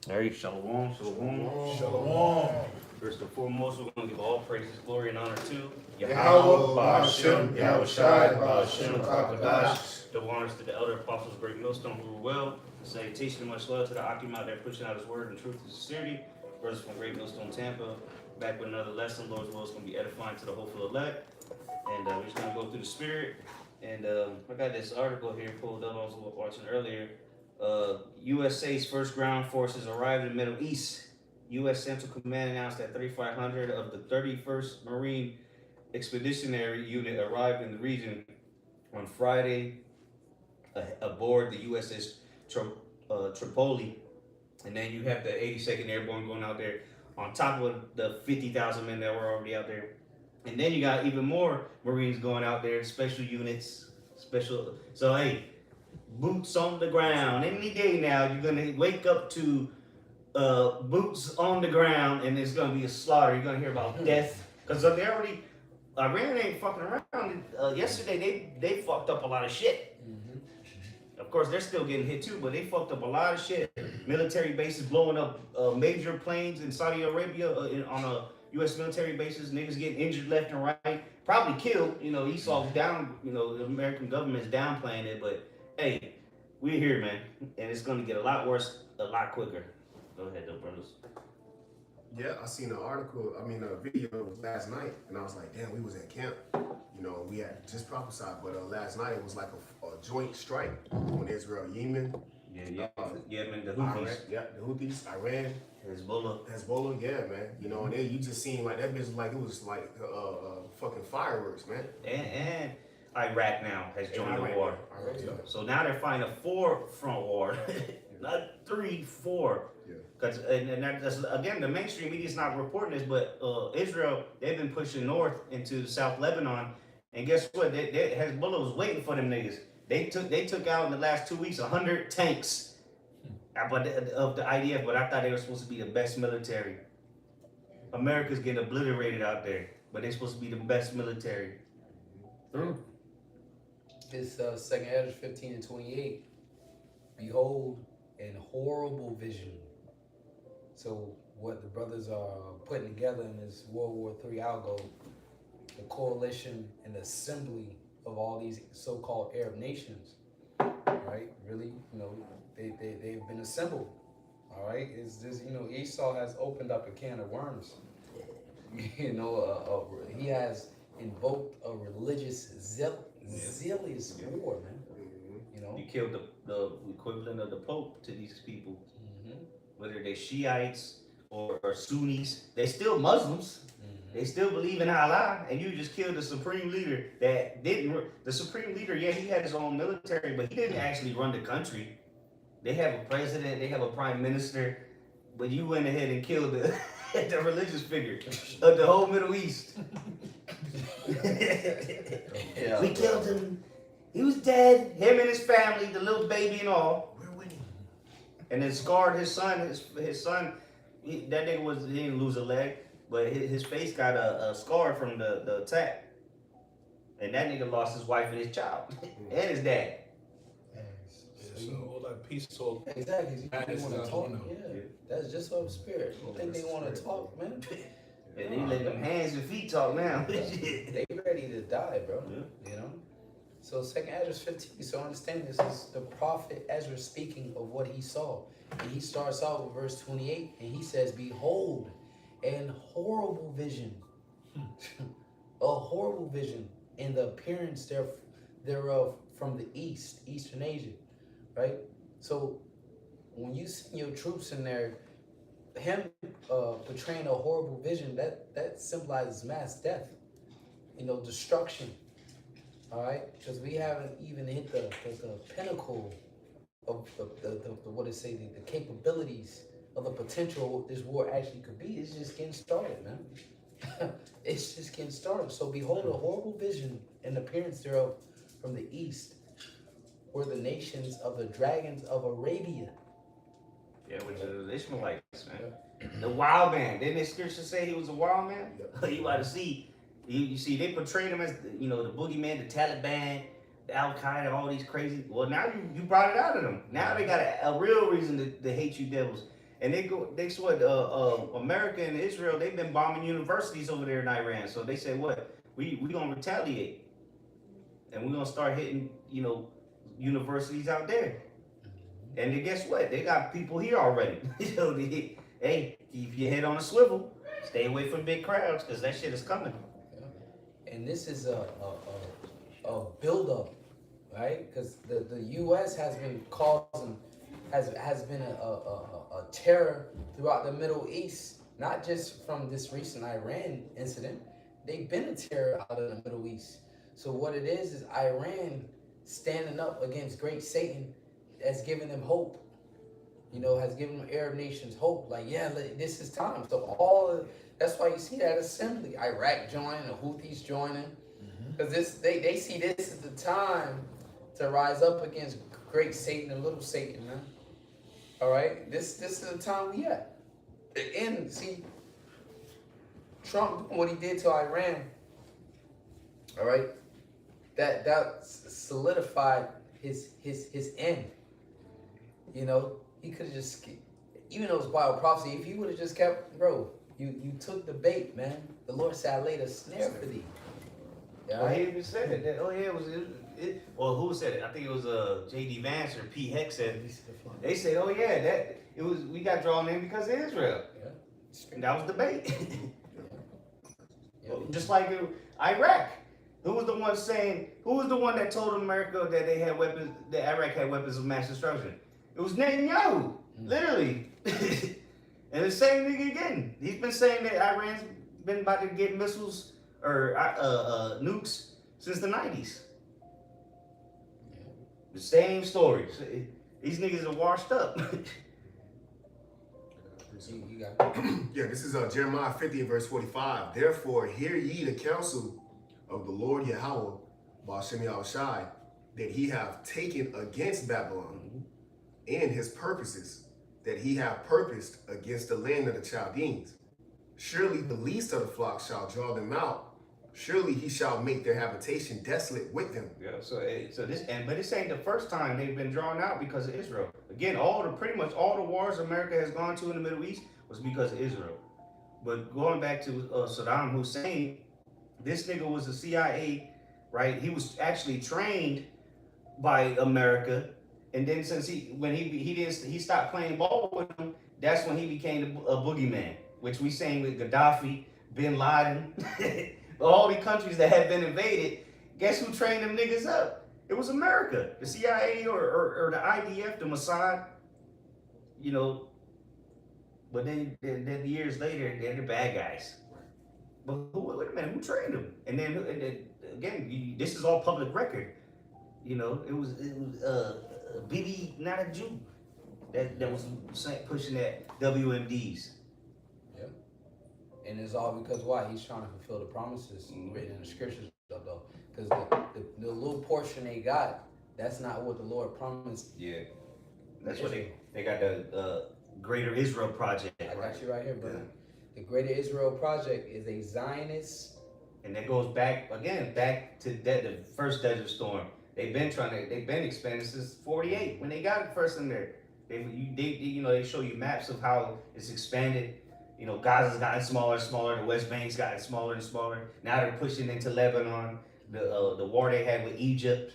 All right, shalom, shalom. Shalom. First and foremost, we're going to give all praises, glory, and honor to Yahweh, Ba'ashem, Yahweh Shai, Ba'ashem, Kakadash. Double honors to the elder apostles, great millstone who rule well. Salutation and much love to the Akim out there pushing out his word and truth and sincerity. Brothers from Great Millstone Tampa, back with another lesson. Lord's will is going to be edifying to the hopeful elect. And we're just going to go through the spirit. And I got this article here pulled up I was watching earlier. USA's first ground forces arrived in the Middle East. U.S. Central Command announced that 3,500 of the 31st Marine Expeditionary Unit arrived in the region on Friday aboard the USS Tripoli. And then you have the 82nd Airborne going out there on top of the 50,000 men that were already out there. And then you got even more Marines going out there, special units, special. So, hey, boots on the ground. Any day now, you're going to wake up to boots on the ground, and it's going to be a slaughter. You're going to hear about death. Because they already, Iran ain't fucking around. Yesterday, they fucked up a lot of shit. Of course, they're still getting hit too, but they fucked up a lot of shit. Military bases blowing up major planes in Saudi Arabia on a U.S. military bases. Niggas getting injured left and right. Probably killed. You know, Esau's down. You know, the American government's downplaying it, but hey, we're here, man, and it's gonna get a lot worse, a lot quicker. Go ahead, though, brothers. Yeah, I seen a video last night, and I was like, damn, we was at camp. You know, we had just prophesied, but last night it was like a joint strike on Israel, Yemen. Yemen, the Houthis. Iran, the Houthis, Iran. Hezbollah, yeah, man. You know, and then you just seen like that bitch like it was like fucking fireworks, man. And Iraq now has joined the war. Yeah. So now they're fighting a 4-front war, not 3, 4. Yeah. Because and that's, again, the mainstream media is not reporting this, but Israel, they've been pushing north into South Lebanon, and guess what? Hezbollah was waiting for them niggas. They took out in the last 2 weeks 100 tanks of the IDF, but I thought they were supposed to be the best military. America's getting obliterated out there, but they're supposed to be the best military. It's 2nd Ezra 15 and 28. Behold, an horrible vision. So what the brothers are putting together in this World War III algo, the coalition and assembly of all these so-called Arab nations, right? Really, you know, they've been assembled. All right, it's just, you know, Esau has opened up a can of worms. You know, he has invoked a religious zealous war, man. You know, You killed the equivalent of the Pope to these people. Whether they're Shiites or Sunnis, they're still Muslims. They still believe in Allah, and you just killed the supreme leader that didn't. The supreme leader, yeah, he had his own military, but he didn't actually run the country. They have a president, they have a prime minister, but you went ahead and killed the the religious figure of the whole Middle East. yeah, We killed him. He was dead. Him and his family, the little baby and all. We're winning. And then scarred his son. His son, that nigga he didn't lose a leg, but his face got a scar from the attack. And that nigga lost his wife and his child and his dad. So all that peace talk. Exactly. That They is want to not talk. on them. Yeah, that's just of spirit. You think they want to talk, man? And they let them hands and feet talk now. They ready to die, bro. Yeah. You know. So 2nd Ezra 15. So understand this is the prophet Ezra speaking of what he saw, and he starts out with verse 28, and he says, "Behold, an horrible vision, a horrible vision in the appearance thereof from the Eastern Asia." Right? So when you send your troops in there, him portraying a horrible vision, that symbolizes mass death, you know, destruction. All right? Because we haven't even hit the pinnacle of the capabilities of the potential of what this war actually could be. It's just getting started, man. It's just getting started. So behold, a horrible vision and appearance thereof from the east, were the nations of the dragons of Arabia. Yeah, which is the Ishmaelites, man. The wild man. Didn't the scripture say he was a wild man? You about to see. You see, they portrayed him as, you know, the boogeyman, the Taliban, the Al Qaeda, all these crazy. Well, now you brought it out of them. Now they got a real reason to hate you devils. And they what, America and Israel, they've been bombing universities over there in Iran. So they said, what, we gonna retaliate. And we're gonna start hitting, universities out there. And then guess what? They got people here already. Hey, keep your head on a swivel. Stay away from big crowds, because that shit is coming. And this is a buildup, right? Because the U.S. has been causing, has been a terror throughout the Middle East, not just from this recent Iran incident. They've been a terror out of the Middle East. So what it is Iran standing up against great Satan has given them hope. Has given them Arab nations hope. Like, yeah, this is time. So that's why you see that assembly. Iraq joining, the Houthis joining. Because they see this as the time to rise up against great Satan and little Satan, man. All right? This is the time we at. And see, Trump doing what he did to Iran, all right? That solidified his end. He could have just, even though it's Bible prophecy, if he would have just kept, bro, you took the bait, man. The Lord said, I laid a snare for thee. Yeah, well, he even said it. That, well, who said it? I think it was J.D. Vance or P. Heck said it. They said, oh yeah, that it was. We got drawn in because of Israel. Yeah. And that was the bait. Well, just like Iraq. Who was the one saying? Who was the one that told America that they had weapons? That Iraq had weapons of mass destruction? It was Netanyahu, literally. And the same nigga again. He's been saying that Iran's been about to get missiles or nukes since the 90s. The same stories. These niggas are washed up. Yeah, this is Jeremiah 50 verse 45. Therefore, hear ye the counsel of the Lord Yahweh, Ba'ashem Yahushai, that he have taken against Babylon, and his purposes that he have purposed against the land of the Chaldeans. Surely the least of the flock shall draw them out. Surely he shall make their habitation desolate with them. Yeah, but this ain't the first time they've been drawn out because of Israel. Again, pretty much all the wars America has gone to in the Middle East was because of Israel. But going back to Saddam Hussein, this nigga was a CIA, right? He was actually trained by America, and then since he stopped playing ball with them, that's when he became a boogeyman, which we seen with Gaddafi, Bin Laden, all the countries that had been invaded. Guess who trained them niggas up? It was America, the CIA or the IDF, the Mossad, But then years later, they're the bad guys. But wait a minute, who trained them? And then again, this is all public record. It was Bibi, not a Jew, that was pushing that WMDs. Yep. And it's all because why? He's trying to fulfill the promises written in the scriptures, though. Because the little portion they got, that's not what the Lord promised. Yeah. That's what they got the Greater Israel Project. I got you right here, brother. Yeah. The Greater Israel Project is a Zionist. And that goes back to the first Desert Storm. They've been expanding since 48 when they got it first in there. They show you maps of how it's expanded. Gaza's gotten smaller and smaller. The West Bank's gotten smaller and smaller. Now they're pushing into Lebanon. The war they had with Egypt.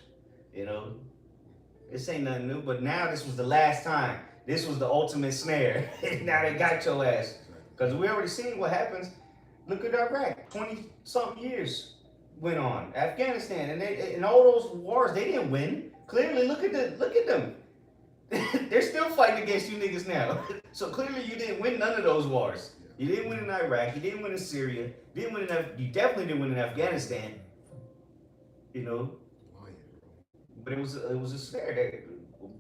This ain't nothing new. But now this was the last time. This was the ultimate snare. Now they got your ass. Because we already seen what happens. Look at Iraq. 20-something years went on. Afghanistan, and all those wars, they didn't win. Clearly, look at them. They're still fighting against you niggas now. So clearly, you didn't win none of those wars. You didn't win in Iraq. You didn't win in Syria. You definitely didn't win in Afghanistan. But it was a snare that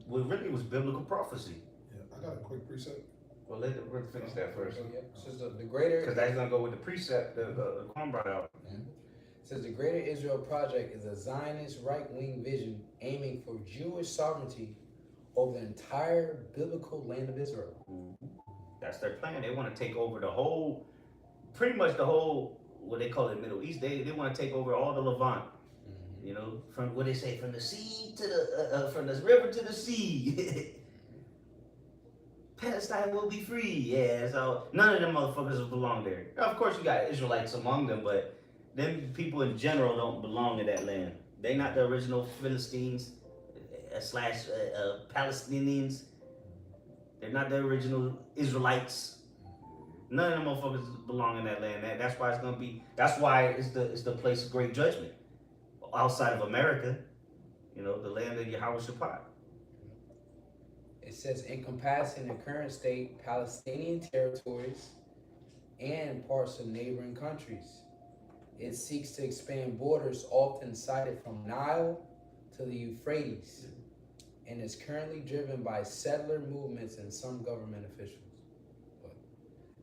really was biblical prophecy. Yeah, I got a quick precept. Well, let's finish that first. Says the greater, because that's gonna go with the precept the Quan brought out. Yeah. It says the Greater Israel Project is a Zionist right-wing vision aiming for Jewish sovereignty over the entire biblical land of Israel. That's their plan. They want to take over pretty much the whole, what they call it, Middle East. They want to take over all the Levant. From what they say, from the sea to from the river to the sea. Palestine will be free. Yeah, so none of them motherfuckers belong there. Now, of course, you got Israelites among them, but them people in general don't belong in that land. They not the original Philistines slash Palestinians. They're not the original Israelites. None of them motherfuckers belong in that land. That's why it's gonna be. That's why it's the place of great judgment outside of America. You know, the land of Yahweh Shaphat. It says encompassing the current state, Palestinian territories, and parts of neighboring countries. It seeks to expand borders often cited from Nile to the Euphrates, and is currently driven by settler movements and some government officials. But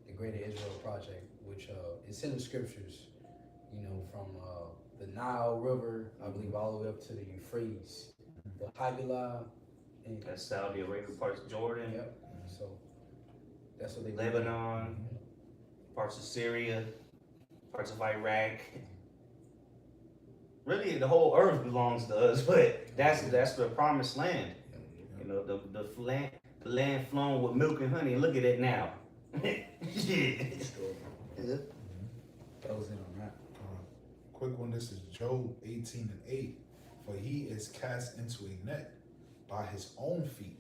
the Greater Israel Project, which is in the scriptures, you know, from the Nile River, I believe, all the way up to the Euphrates, the Havilah, and That's Saudi Arabia, parts of Jordan, yep. So that's what they Lebanon, parts of Syria, parts of Iraq. Really, the whole earth belongs to us, but that's the promised land. You know, the land flowing with milk and honey. Look at it now. Shit. That was it on that. Quick one, this is Job 18:8. For he is cast into a net by his own feet,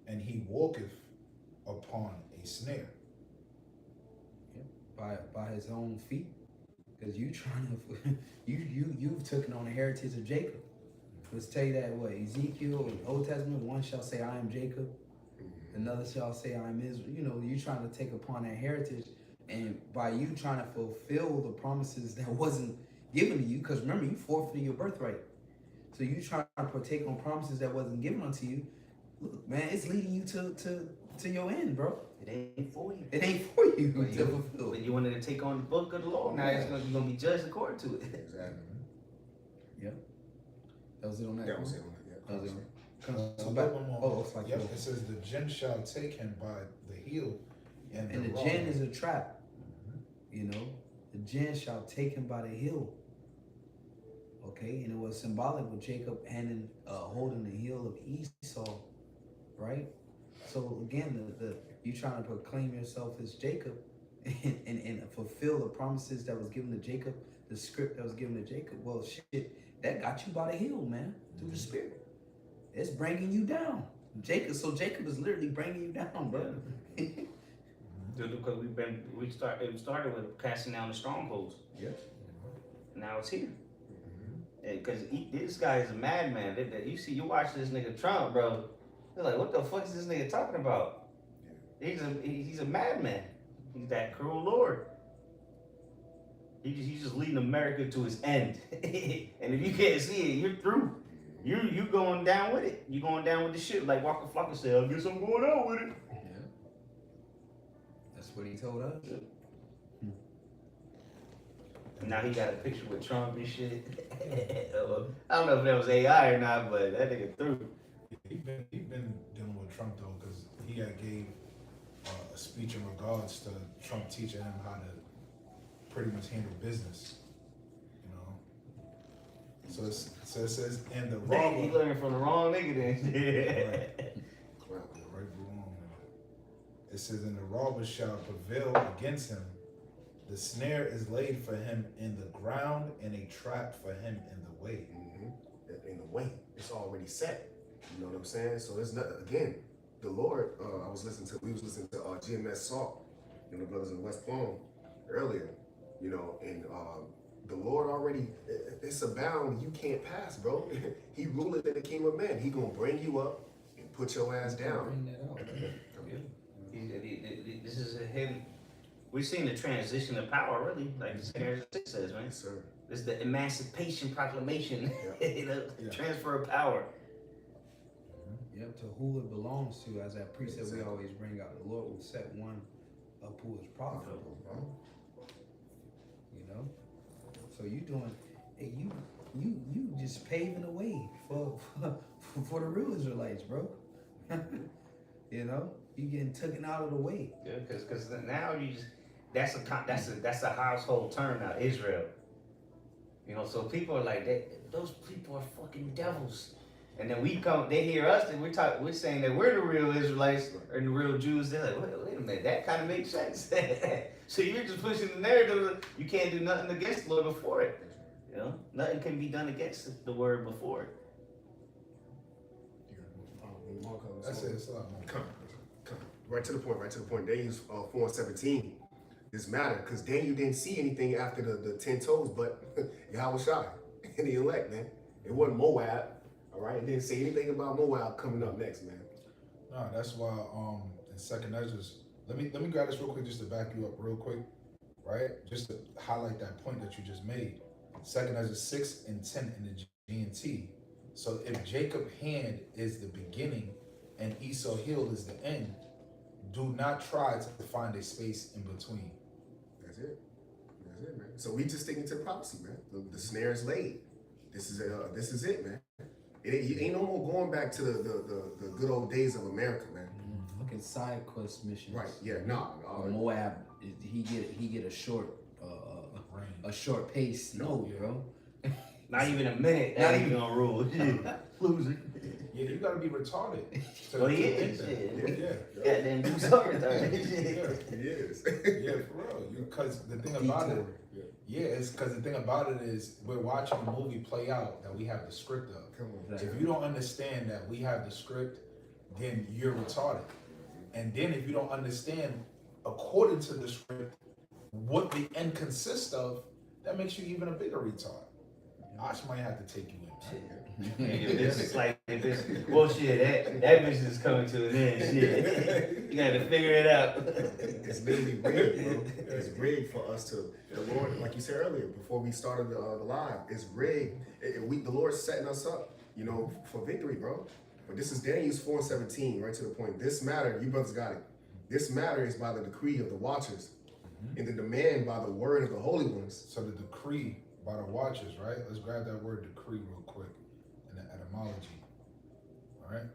and he walketh upon a snare. By his own feet, because you trying to you've taken on the heritage of Jacob. Let's tell you that what Ezekiel in the Old Testament, one shall say I am Jacob, another shall say I am Israel. You know, you trying to take upon that heritage, and by you trying to fulfill the promises that wasn't given to you, because remember you forfeited your birthright. So you trying to partake on promises that wasn't given unto you. Look, man, it's leading you to your end, bro. It ain't for you. It ain't for you But to fulfill. When you wanted to take on the book of the law, now you're gonna be judged according to it. Exactly. That was it on that. That was it on that. Yeah. That was it. So Come back. one more. Oh, looks like Yep, you. it says the jinn shall take him by the heel, and And the rod. jinn is a trap. You know, the jinn shall take him by the heel. Okay, and it was symbolic with Jacob holding the heel of Esau, right? So again, the you trying to proclaim yourself as Jacob and fulfill the promises that was given to Jacob, the script that was given to Jacob. Well, shit, that got you by the heel, man, through the spirit. It's bringing you down, Jacob. So Jacob is literally bringing you down, bro. Because it started with casting down the strongholds. Yeah. Now it's here. Because this guy is a madman. You watch this nigga Trump, bro. You're like, what the fuck is this nigga talking about? He's a madman. He's that cruel lord. He's just leading America to his end. And if you can't see it, you're through. You going down with it. You going down with the shit. Like Walker Flocka said, I guess I'm going out with it. Yeah. That's what he told us. Now he got a picture with Trump and shit. I don't know if that was AI or not, but that nigga threw. He been dealing with Trump though, because he had gave a speech in regards to Trump teaching him how to pretty much handle business. You know. So it says, and the Dang, he robber. learned from the wrong nigga then. Right, wrong. It says, and the robber shall prevail against him. The snare is laid for him in the ground, and a trap for him in the way. In the way, it's already set. You know what I'm saying? So it's not, again, the Lord. We was listening to Gms Salt, and the brothers in West Palm earlier. You know, and the Lord already, it's a bound you can't pass, bro. He ruleth in the kingdom of men. He gonna bring you up and put your ass down. Bring that out. This is him. We've seen the transition of power, really, like the Scares 6 says, man. Yes, sir. This is the Emancipation Proclamation, Yeah. transfer of power. Yep, to who it belongs to, as that precept we always bring out. The Lord will set one up who is profitable, bro. You know? So you doing, hey, you just paving the way for the real Israelites, bro. You know? You getting taken out of the way. Yeah, because now you just that's a household term now, Israel. You know, so people are like, those people are fucking devils. And then we come, they hear us, and we're saying that we're the real Israelites or the real Jews. They're like, wait a minute, that kind of makes sense. So you're just pushing the narrative. You can't do nothing against the Lord before it. You know, nothing can be done against the word before it. That's it. It's a lot more. Come. Right to the point. Daniel's 4:17. This matter, because Daniel didn't see anything after the 10 toes, but Yahweh Shai and the elect, man. It wasn't Moab, all right? It didn't say anything about Moab coming up next, man. No, that's why in Second Ezra's, let me grab this real quick just to back you up real quick, right? Just to highlight that point that you just made. Second Ezra 6 and 10 in the GNT. So if Jacob's hand is the beginning and Esau heel is the end, do not try to find a space in between. That's it, man. So we just sticking to the prophecy, man. The snare is laid. This is it, man. It ain't no more going back to the good old days of America, man. Look at side quest missions. Right? Yeah. No. Moab, he get a short pace. No, bro. Not even a minute. Not even gonna rule. Loser. Yeah, you gotta be retarded. Well, he is. Yeah, then do something retarded. He is. Yeah, for real. Because the thing about it, it's because the thing about it is we're watching the movie play out that we have the script of. Come on. If you don't understand that we have the script, then you're retarded. And then if you don't understand, according to the script, what the end consists of, that makes you even a bigger retard. I just might have to take you in. This is like this. Well, shit, that business is coming to an end. Shit, you gotta figure it out. It's literally rigged, bro. It's rigged for us to. The Lord, like you said earlier, before we started the live, it's rigged. The Lord's setting us up, for victory, bro. But this is Daniel's 4:17, right to the point. This matter, you brothers got it. This matter is by the decree of the watchers, and the demand by the word of the holy ones. So the decree by the watchers, right? Let's grab that word decree real quick in the etymology. All right?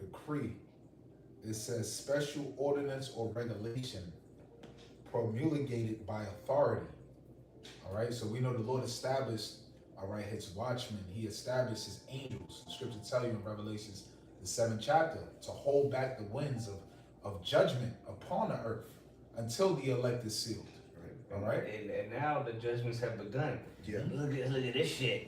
Decree. It says special ordinance or regulation promulgated by authority. All right? So we know the Lord established, all right, his watchmen. He established his angels. The scripture tell you in Revelations, the 7th chapter, to hold back the winds of judgment upon the earth until the elect is sealed. All right. And now the judgments have begun. Yeah. Look at this shit.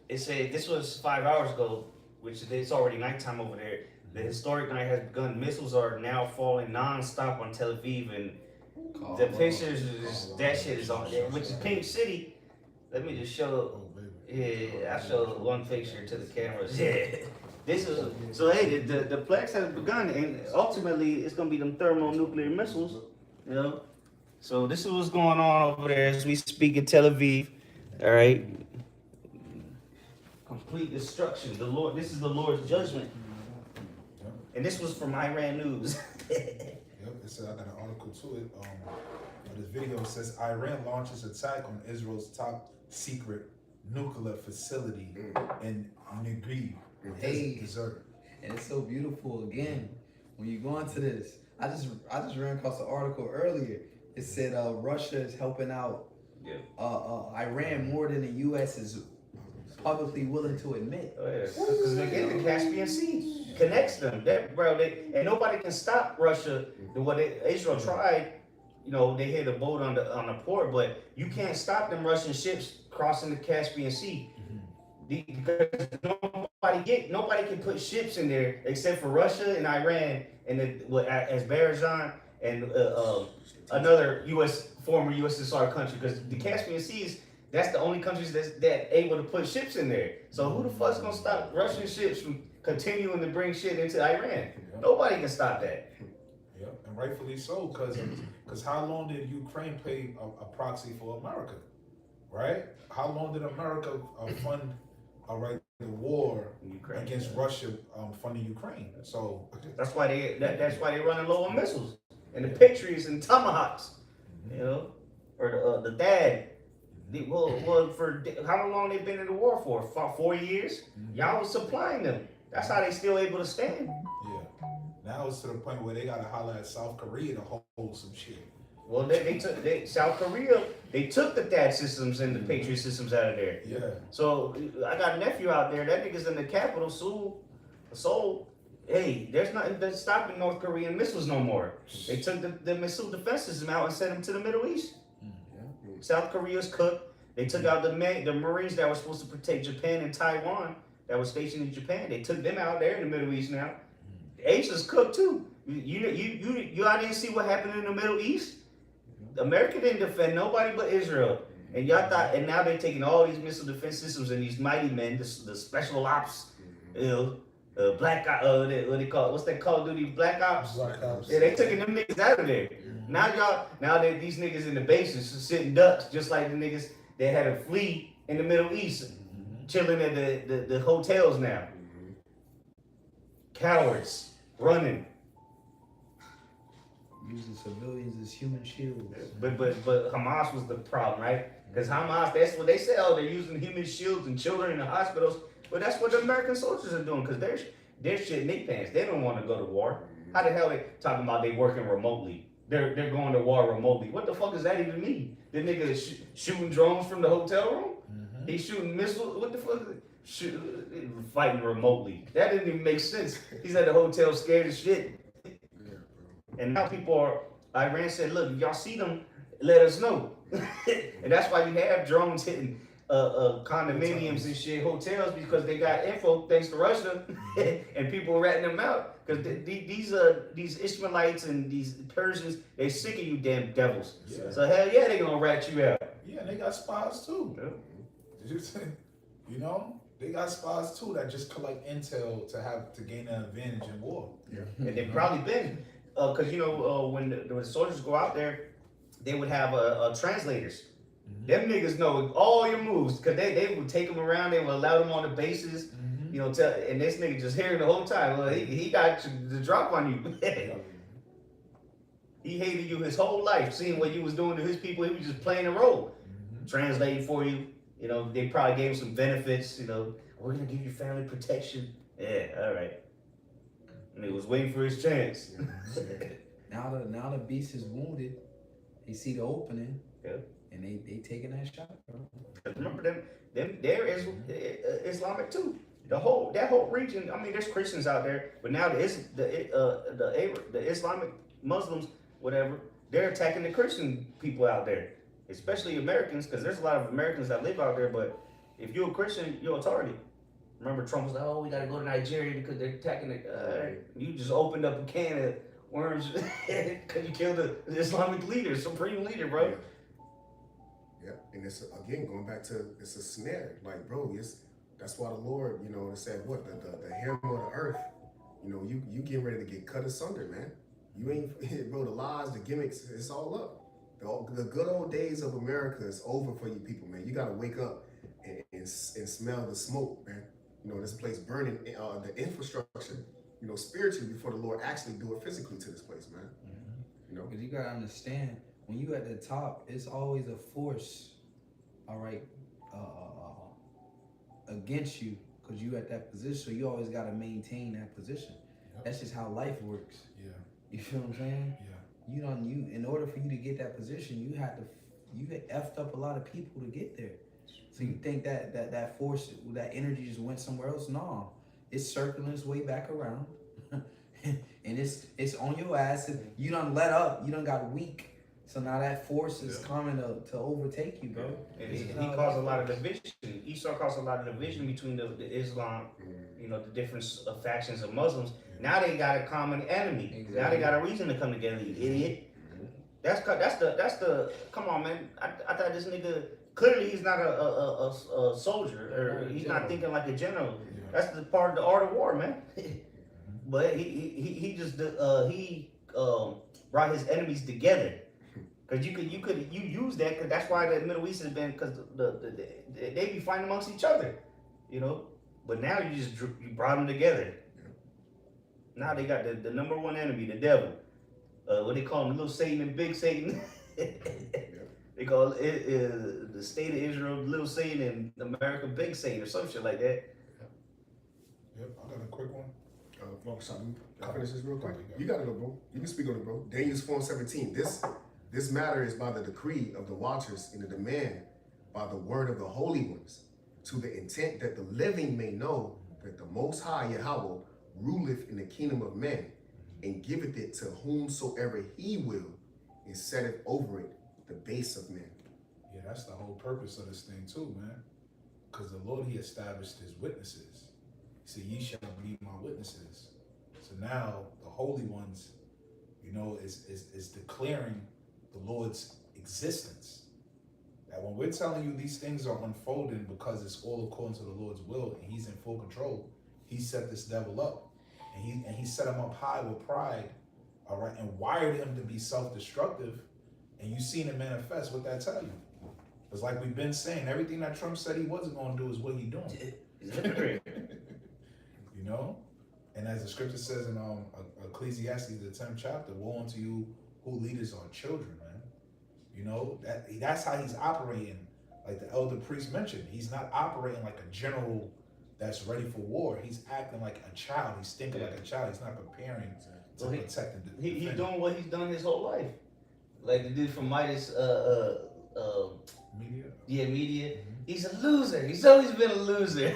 It said this was 5 hours ago, which it's already nighttime over there. The historic night has begun. Missiles are now falling non-stop on Tel Aviv, and the pictures that shit is on there, which is Pink City. Let me just show. Yeah, I showed one picture to the cameras. Yeah. This is so. Hey, the plex has begun, and ultimately it's gonna be them thermonuclear missiles. So this is what's going on over there as we speak in Tel Aviv. All right. Complete destruction. This is the Lord's judgment. Yep. And this was from Iran News. Yep. It said I got an article to it. This video says Iran launches attack on Israel's top secret nuclear facility in Negev. Hey, Desert. and it's so beautiful. Again, when you go into this, I just ran across an article earlier. It said Russia is helping out Iran more than the U.S. is publicly willing to admit. Oh, yeah. Because they get the Caspian Sea, connects them. And nobody can stop Russia. Israel tried. They hit a boat on the port, but you can't stop them Russian ships crossing the Caspian Sea. Because nobody can put ships in there except for Russia and Iran and Azerbaijan and another former USSR country, because the Caspian Sea that's the only countries that able to put ships in there. So who the fuck's gonna stop Russian ships from continuing to bring shit into Iran? Nobody can stop that. Yeah, and rightfully so, because how long did Ukraine pay a proxy for America, right? How long did America fund the war Ukraine, against Russia funding Ukraine? So that's why they running low on missiles and the Patriots and Tomahawks, or the THAAD. For how long they been in the war for? 4 years. Y'all was supplying them. That's how they still able to stand. Yeah. Now it's to the point where they gotta holler at South Korea to hold some shit. Well, they took South Korea. They took the THAAD systems and the Patriot systems out of there. Yeah. So I got a nephew out there. That nigga's in the capital, Seoul. Hey, there's nothing that's stopping North Korean missiles no more. They took the missile defense system out and sent them to the Middle East. South Korea's cooked. They took out the Marines that were supposed to protect Japan and Taiwan that were stationed in Japan. They took them out there in the Middle East now. Asia's cooked too. Y'all didn't see what happened in the Middle East? America didn't defend nobody but Israel. And y'all thought, and now they're taking all these missile defense systems and these mighty men, the special ops, black what they call it? What's that Call of Duty? Black Ops? Black Ops. Yeah, they taking them niggas out of there. Now these niggas in the bases sitting ducks, just like the niggas that had to flee in the Middle East, chilling at the hotels now. Cowards, running. Using civilians as human shields. But Hamas was the problem, right? Because Hamas, that's what they say. Oh, they're using human shields and children in the hospitals. But that's what the American soldiers are doing because they're shit in their pants. They don't want to go to war. How the hell they talking about they working remotely? They're going to war remotely. What the fuck does that even mean? The nigga is shooting drones from the hotel room? He's shooting missiles? What the fuck? Fighting remotely. That didn't even make sense. He's at the hotel scared as shit. And now Iran said, look, if y'all see them, let us know. And that's why you have drones hitting condominiums and shit, hotels, because they got info thanks to Russia, and people are ratting them out. Because these Ishmaelites and these Persians, they sick of you damn devils. Yeah. So hell yeah, they gonna rat you out. Yeah, and they got spies too. Yeah. You know, they got spies too that just collect intel to gain an advantage in war. Yeah. And they've probably been, because when the soldiers go out there, they would have translators. Them niggas know all your moves, because they would take them around, they would allow them on the bases, and this nigga just hearing the whole time, well, he got the drop on you. He hated you his whole life, seeing what you was doing to his people. He was just playing a role, translating for you. They probably gave him some benefits. We're gonna give you family protection. Yeah, all right. And he was waiting for his chance. Now the beast is wounded. They see the opening. Yeah. And they taking that shot, bro. Remember they're Islamic too. That whole region. I mean, there's Christians out there, but now the Islamic Muslims, whatever, they're attacking the Christian people out there, especially Americans, because there's a lot of Americans that live out there. But if you're a Christian, you're a target. Remember, Trump was like, "Oh, we got to go to Nigeria because they're attacking it." You just opened up a can of worms because you killed the Islamic leader, supreme leader, bro. Yeah, and it's again going back to it's a snare, like bro. That's why the Lord, it said what the hammer of the earth. You getting ready to get cut asunder, man. You ain't bro. The lies, the gimmicks, it's all up. The good old days of America is over for you people, man. You gotta wake up and smell the smoke, man. This place burning the infrastructure, spiritually before the Lord actually do it physically to this place, man. Because you gotta understand, when you at the top, it's always a force, all right, against you, because you at that position. So you always gotta maintain that position. Yep. That's just how life works. Yeah. You feel what I'm saying? Yeah. You in order for you to get that position, you get effed up a lot of people to get there. So you think that force, that energy just went somewhere else? No, it's circling its way back around, and it's on your ass. And you done let up. You done got weak. So now that force is coming to overtake you, bro. Yeah. And he caused a lot of division. Esau caused a lot of division between the Islam, the different factions of Muslims. Now they got a common enemy. Exactly. Now they got a reason to come together, you idiot. That's the come on, man. I thought this nigga, clearly he's not a soldier, or he's not thinking like a general. Yeah. That's the part of the art of war, man. But he just brought his enemies together. Cause you use that, cause that's why the Middle East has been, cause they be fighting amongst each other, But now you brought them together. Yeah. Now they got the number one enemy, the devil. What they call him, little Satan and big Satan. They call it the state of Israel, little Satan, and America, big Satan, or some shit like that. Yep, I got a quick one. Something. I'll finish this real quick. You got it, bro. You can speak on it, bro. Daniel's 4:17. This matter is by the decree of the watchers and the demand by the word of the holy ones, to the intent that the living may know that the Most High Yahweh ruleth in the kingdom of men, and giveth it to whomsoever he will, and setteth over it the base of men. Yeah, that's the whole purpose of this thing too, man. Because the Lord, he established his witnesses. He said, ye shall be my witnesses. So now the holy ones, you know, is declaring the Lord's existence. That when we're telling you these things are unfolding because it's all according to the Lord's will and he's in full control, he set this devil up. And he set him up high with pride, all right, and wired him to be self-destructive. And you seen it manifest. What that tell you? It's like we've been saying, everything that Trump said he wasn't going to do is what he's doing. You know? And as the scripture says in Ecclesiastes, the 10th chapter, woe unto you who leaders are children, man. You know, that's how he's operating. Like the elder priest mentioned, he's not operating like a general that's ready for war. He's acting like a child. He's thinking like a child. He's not preparing to protect and defend. He's doing what he's done his whole life. Like the dude from Midas, Media? yeah, media. He's a loser. He's always been a loser.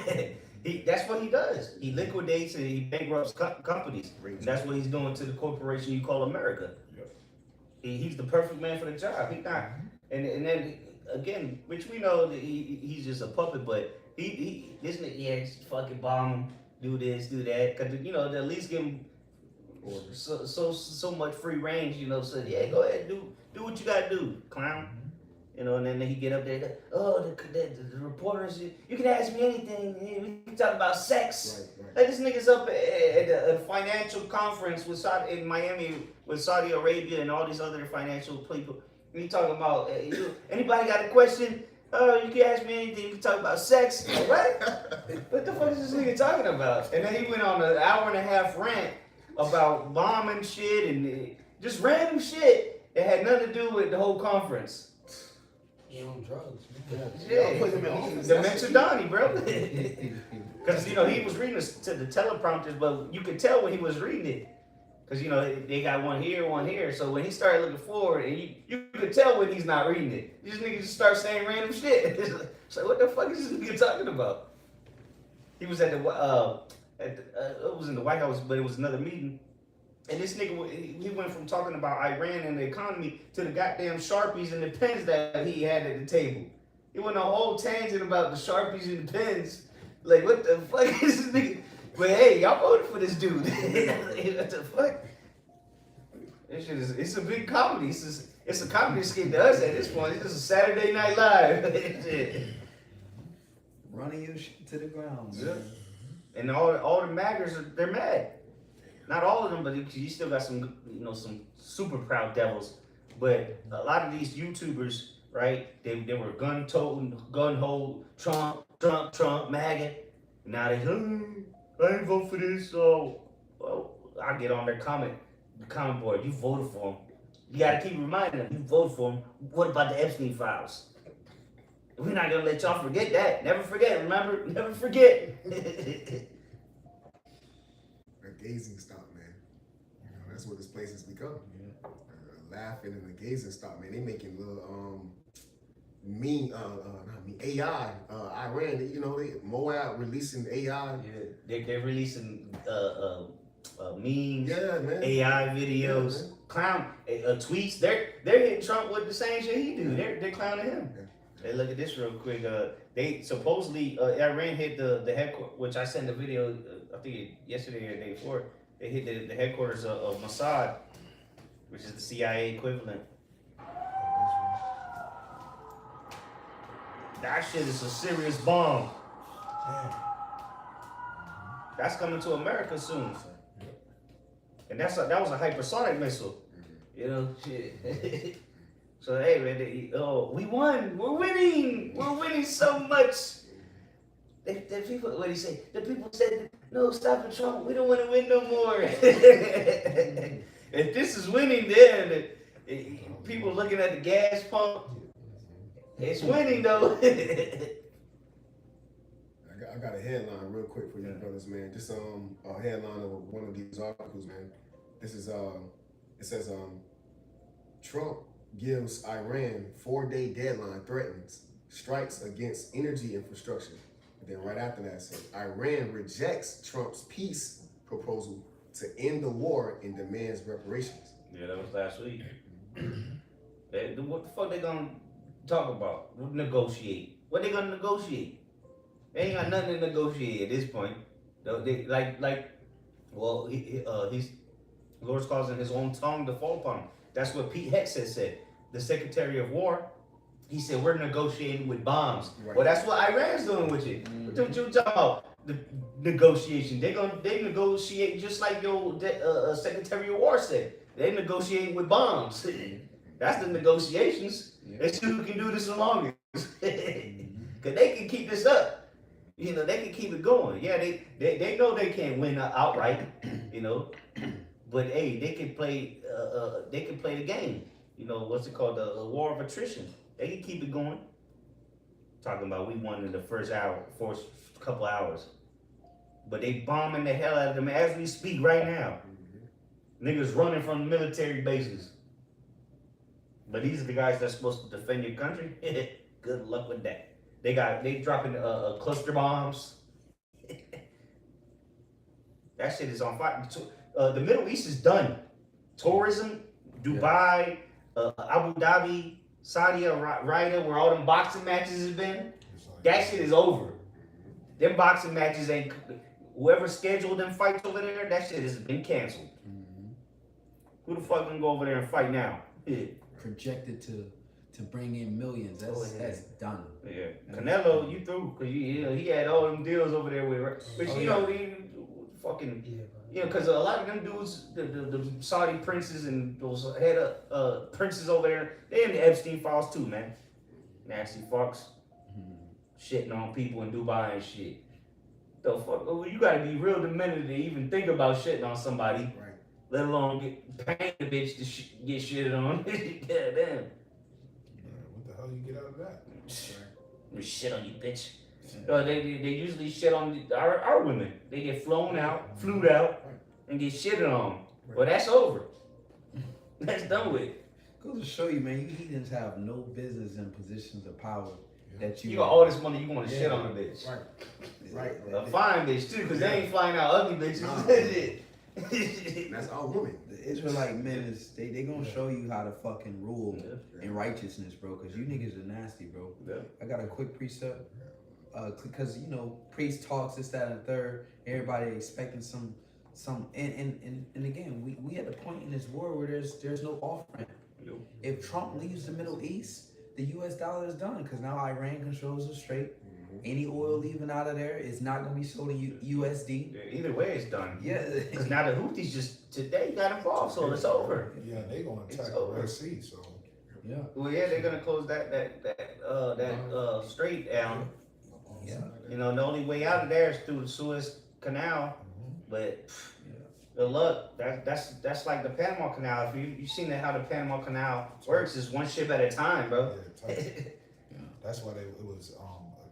That's what he does. He liquidates and he bankrupts companies. And that's what he's doing to the corporation you call America. Yep. He's the perfect man for the job. He not, and then again, which we know that he's just a puppet, but this nigga, yeah, just fucking bomb him, do this, do that, cause you know they at least give him so much free range, you know. So yeah, go ahead, do what you gotta do, clown. You know, and then he get up there. The reporters, you can ask me anything. We can talk about sex. Right. Like this nigga's up at a financial conference with in Miami with Saudi Arabia and all these other financial people. And he talking about anybody got a question? You can ask me anything. You can talk about sex. Like, what? What the fuck is this nigga talking about? And then he went on an hour-and-a-half rant about bombing shit and just random shit that had nothing to do with the whole conference. On drugs, man. Yeah, Dementia Donnie, bro. Because, you know, he was reading to the teleprompters, but you could tell when he was reading it. Because, you know, they got one here. So when he started looking forward, and you could tell when he's not reading it. These niggas just start saying random shit. It's like, what the fuck is this nigga talking about? He was at the, it was in the White House, but it was another meeting. And this nigga, he went from talking about Iran and the economy to the goddamn Sharpies and the pens that he had at the table. He went on a whole tangent about the Sharpies and the pens. Like, what the fuck is this nigga? But hey, y'all voted for this dude. What the fuck? This shit it's a big comedy. It's a comedy skit to us at this point. It's just a Saturday Night Live. Running your shit to the ground. Yeah. And all the maggers, they're mad. Not all of them, but you still got some, you know, some super proud devils. But a lot of these YouTubers, right? They were gun-toting, gun-ho, Trump, MAGA. Now they, I ain't vote for this, so well, I get on their comment board. You voted for him. You gotta keep reminding them, you voted for him. What about the Epstein files? We're not gonna let y'all forget that. Never forget, remember? Never forget. Gazing stock, man. You know, that's what this place has become. Laughing and the gazing stock, man. They making little AI. Iran, you know, Moab releasing AI. Yeah, they're releasing memes, Yeah, man. AI videos, Yeah, clown tweets. They're hitting Trump with the same shit he do. They're clowning him. Yeah. Hey, look at this real quick. They supposedly Iran hit the headquarters, which I sent the video. I think yesterday or the day before. They hit the headquarters of Mossad, which is the CIA equivalent. That shit is a serious bomb. That's coming to America soon. And that was a hypersonic missile. You know, shit. So hey man, we won. We're winning. We're winning so much. The people, what do you say? The people said, no, stop it, Trump. We don't want to win no more. If this is winning, then people looking at the gas pump, it's winning though. I got a headline real quick for you brothers, man. Just a headline of one of these articles, man. This is it says Trump gives Iran 4-day deadline, threatens strikes against energy infrastructure. And then right after that, it says Iran rejects Trump's peace proposal to end the war and demands reparations. Yeah, that was last week. What the fuck they gonna talk about? Negotiate. What they gonna negotiate? They ain't got nothing to negotiate at this point. They, well, he's Lord's causing his own tongue to fall upon him. That's what Pete Hegseth said. The Secretary of War, he said we're negotiating with bombs. Right. Well, that's what Iran's doing with it. What you talking about? The negotiation. They negotiate just like your Secretary of War said. They negotiating with bombs. That's the negotiations. They see who can do this the longest. Cause they can keep this up. You know, they can keep it going. Yeah, they know they can't win outright. You know, but hey, they can play. They can play the game. You know, what's it called? The war of attrition. They can keep it going. Talking about we won in the first couple hours, but they bombing the hell out of them as we speak right now. Niggas running from military bases. But these are the guys that's supposed to defend your country. Good luck with that. They dropping cluster bombs. That shit is on fire. The Middle East is done. Tourism, Dubai, Abu Dhabi, Saudi Arabia, where all them boxing matches has been. That shit is over. Them boxing matches ain't. Whoever scheduled them fights over there, that shit has been canceled. Who the fuck gonna go over there and fight now? Projected to bring in millions. That's done. Yeah, Canelo, you through? Cause he had all them deals over there with, but he fucking cause a lot of them dudes, the Saudi princes and those head of princes over there, they in the Epstein files too, man. Nasty fucks, shitting on people in Dubai and shit. The fuck, you gotta be real demented to even think about shitting on somebody. Right. Let alone paying the bitch to get shitted on. Yeah, damn. What the hell you get out of that? Shit on you, bitch. They usually shit on our women. They get flown out, flued out, and get shitted on. Right. Well, that's over. That's done with. Goes to show you, man, you heathens have no business in positions of power that you. You got all this money, you want to shit on a bitch. Right. A fine bitch too, because they ain't flying out ugly bitches. That's all women. The Israelite men is they gonna show you how to fucking rule in righteousness, bro. Cause you niggas are nasty, bro. Yeah. I got a quick precept. Cause priest talks this, that, and the third. Everybody expecting some and again, we at the point in this war where there's no off-ramp. Yep. If Trump leaves the Middle East, the US dollar is done because now Iran controls the strait. Any oil leaving out of there is not gonna be sold in USD. Yeah, either way, it's done. Yeah. Because now the Houthis just today got involved, so it's over. Yeah, they gonna attack It's the over. Red Sea, so Yeah. Well, yeah, they're gonna close that strait down. Yeah. You know, the only way out of there is through the Suez Canal. But good luck. That's like the Panama Canal. If you seen how the Panama Canal works, is one ship at a time, bro. yeah, tight. That's why it was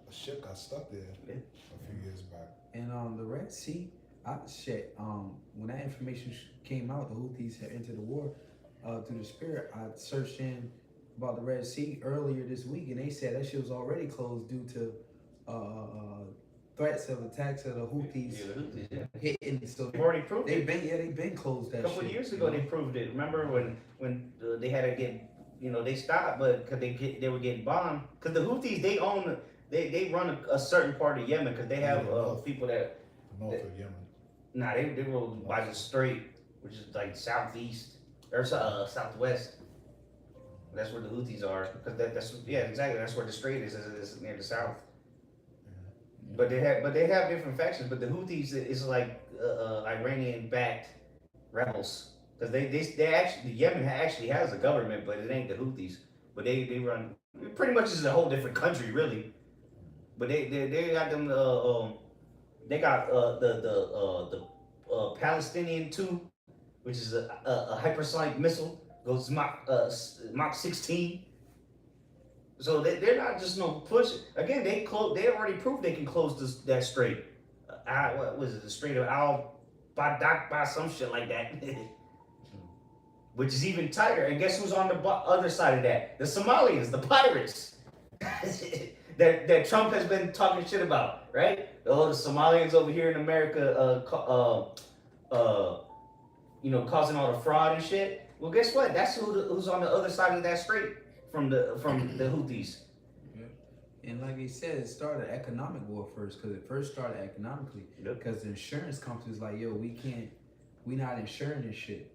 a ship got stuck there a few years back. And the Red Sea, when that information came out, the Houthis had entered the war through the spirit. I searched in about the Red Sea earlier this week, and they said that shit was already closed due to threats of attacks of the Houthis Yeah, the Houthis, yeah. hitting. So They've already proved it. they've been closed that A couple shit. of years ago, they proved it. Remember when they had to get, they stopped, but because they were getting bombed. Because the Houthis, they run a certain part of Yemen because they have people that. North of Yemen. Nah, they rule by the strait, which is like southeast or southwest. That's where the Houthis are, because that's exactly. That's where the strait is near the south. But they have different factions. But the Houthis is like Iranian-backed rebels, because they actually, Yemen actually has a government, but it ain't the Houthis. But they run pretty much is a whole different country, really. But they got them. They got the Palestinian 2, which is a hypersonic missile, goes Mach 16. So they're not just no push. Again, they already proved they can close that strait. What was it? The Strait of Al Badakba, some shit like that. which is even tighter. And guess who's on the other side of that? The Somalians, the pirates. that Trump has been talking shit about, right? Oh, the Somalians over here in America, causing all the fraud and shit. Well, guess what? That's who's on the other side of that strait from the Houthis. And like he said, it started economic war first, because it first started economically. Because the insurance companies like, yo, we not insuring this shit.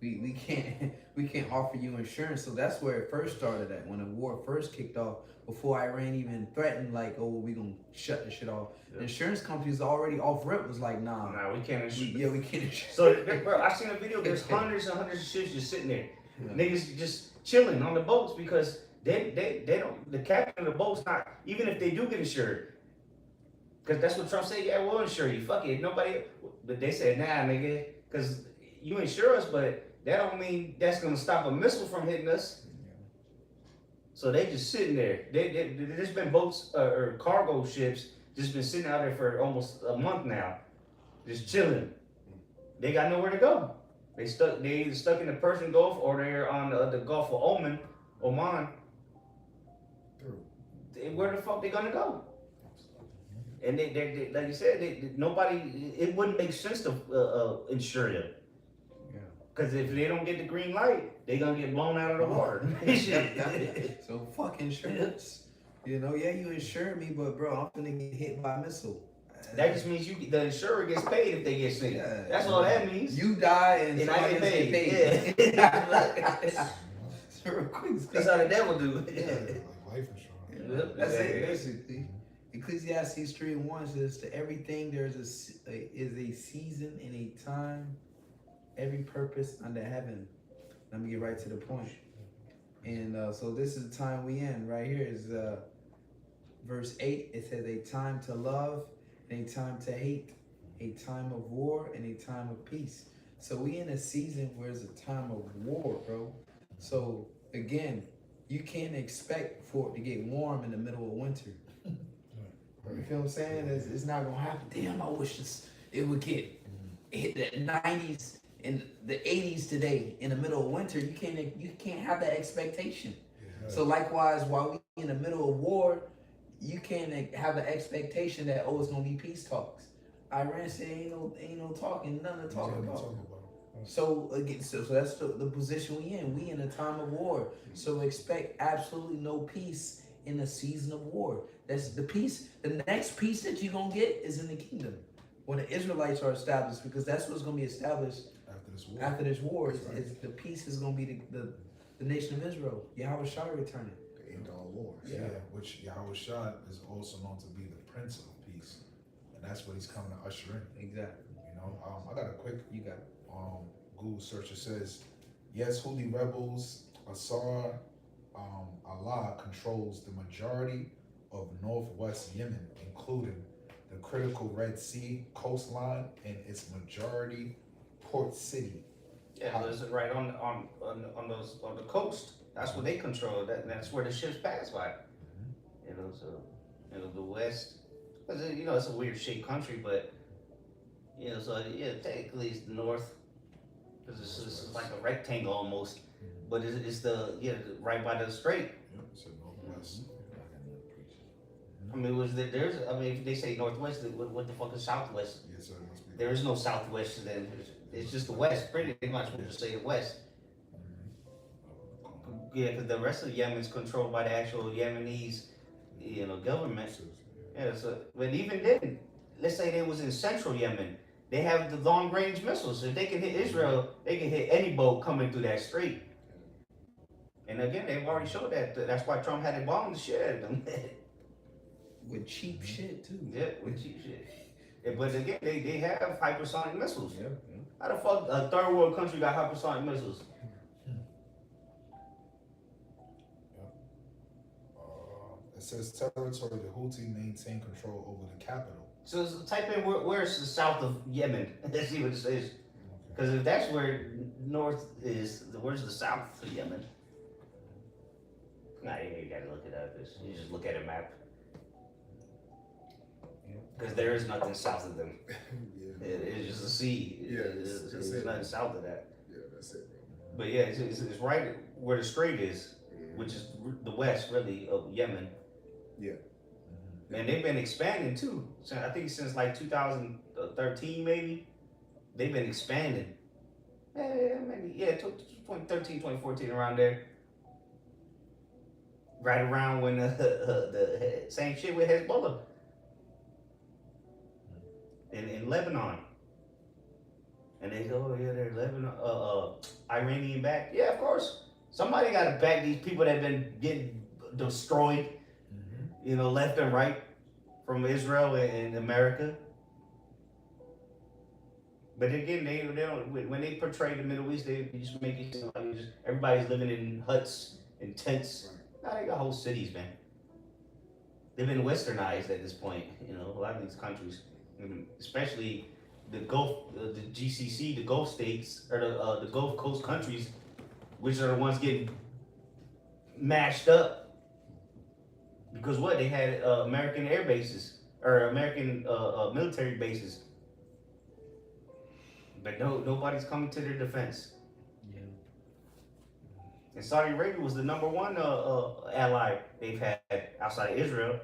We can't offer you insurance. So that's where it first started at, when the war first kicked off, before Iran even threatened like, oh, we gonna shut this shit off. The insurance companies already off rip was like, nah, we can't insure. we can't insure. So, bro, I seen a video. There's hundreds and hundreds of ships just sitting there, niggas just chilling on the boats because they don't. The captain of the boat's not, even if they do get insured, because that's what Trump said. Yeah, we'll insure you. Fuck it, nobody. But they said, nah, nigga, because you insure us, but that don't mean that's gonna stop a missile from hitting us. So they just sitting there. There's been boats or cargo ships just been sitting out there for almost a month now, just chilling. They got nowhere to go. They either stuck in the Persian Gulf or they're on the Gulf of Oman. Where the fuck they gonna go? And they like you said, nobody. It wouldn't make sense to insure them. Because if they don't get the green light, they gonna get blown out of the water. So fuck insurance. You insure me, but bro, I'm gonna get hit by a missile. That just means the insurer gets paid if they get sick. Yeah, that's all that means. You die and I get paid. Yeah. Real quick, that's how the devil do. Like life insurance. That's it, basically. Ecclesiastes 3:1 says, "To everything there is a season and a time, every purpose under heaven." Let me get right to the point. And so this is the time we in. Right here is verse 8. It says, "A time to love and a time to hate, a time of war and a time of peace." So we in a season where it's a time of war, bro. So again, you can't expect for it to get warm in the middle of winter. You feel what I'm saying? It's not gonna happen. Damn, I wish it would hit the 90s and the 80s today in the middle of winter. You can't have that expectation. Yeah. So likewise, while we in the middle of war, you can't have an expectation that it's gonna be peace talks. Iran said ain't no talking, nothing to talk about. So again, so that's the position we in. We in a time of war. So expect absolutely no peace in the season of war. That's the peace. The next peace that you're gonna get is in the kingdom, when the Israelites are established, because that's what's gonna be established after this war. Is the peace is gonna be the nation of Israel. Yahweh Shai returning. The end all wars. Yeah, which Yahweh Shai is also known to be the Prince of Peace, and that's what he's coming to usher in. Exactly. I got a quick. You got it. Google search. It says, yes, Houthi rebels, Asar Allah controls the majority of northwest Yemen, including the critical Red Sea coastline and its majority port city. Yeah, it's right on the coast. That's what they control. That's where the ships pass by. The west. It's a weird shaped country, but technically it's the north. Because it's like a rectangle almost, but it's right by the strait. Yep, so northwest. If they say northwest, what the fuck is southwest? Yes, sir, it must be. There is no southwest then. It's just the west. Pretty much we'll just say the west. Yeah, because the rest of Yemen is controlled by the actual Yemenese, government. Yeah, but even then, let's say they was in central Yemen. They have the long-range missiles. If they can hit Israel, they can hit any boat coming through that strait. And again, they've already showed that. That's why Trump had to bomb the shit out of them. With cheap shit, too. Yeah, with cheap shit. Yeah, but again, they have hypersonic missiles. Yeah. How the fuck a third world country got hypersonic missiles? It says territory the Houthi maintain control over the capital. So type in where's the south of Yemen. Let's see what it says. Because if that's where north is, where's the south of Yemen? Nah, you gotta look it up. You just look at a map. Because there is nothing south of them. It's just a sea. Yeah, there's nothing south of that. Yeah, that's it, bro. But yeah, it's right where the strait is, which is the west, really, of Yemen. Yeah. And they've been expanding too. So I think since like 2013, maybe they've been expanding. Maybe 2013, 2014, around there. Right around when the same shit with Hezbollah in Lebanon. And they go, oh yeah, they're Lebanon, Iranian backed. Yeah, of course. Somebody got to back these people that have been getting destroyed, left and right from Israel and America. But again, they don't. When they portray the Middle East, they just make it seem like everybody's living in huts and tents. Nah, they got whole cities, man. They've been westernized at this point. A lot of these countries, especially the Gulf, the GCC, the Gulf states, or the Gulf Coast countries, which are the ones getting mashed up because what they had American air bases or American military bases, but nobody's coming to their defense. Yeah. And Saudi Arabia was the number one ally they've had outside of Israel,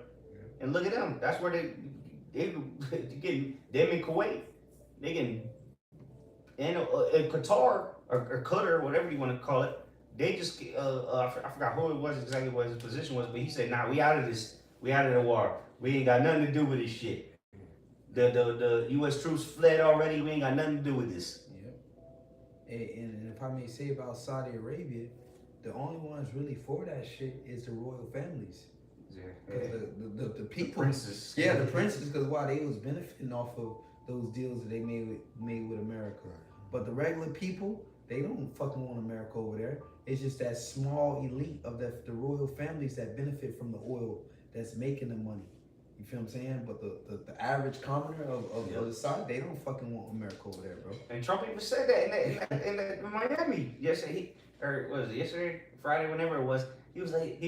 and look at them. That's where they getting them in Kuwait. They getting in Qatar or Qatar, whatever you want to call it. They just I forgot who it was exactly what his position was, but he said, "Nah, we out of this. We out of the war. We ain't got nothing to do with this shit. The U.S. troops fled already. We ain't got nothing to do with this." Yeah. And if I may say about Saudi Arabia, the only ones really for that shit is the royal families. The people, the princes. Yeah, the princes, because why they was benefiting off of those deals that they made with America. But the regular people, they don't fucking want America over there. It's just that small elite of the royal families that benefit from the oil that's making the money. You feel what I'm saying? But the average commoner of the side, they don't fucking want America over there, bro. And Trump even said that in Miami yesterday, or was it yesterday, Friday, whenever it was. He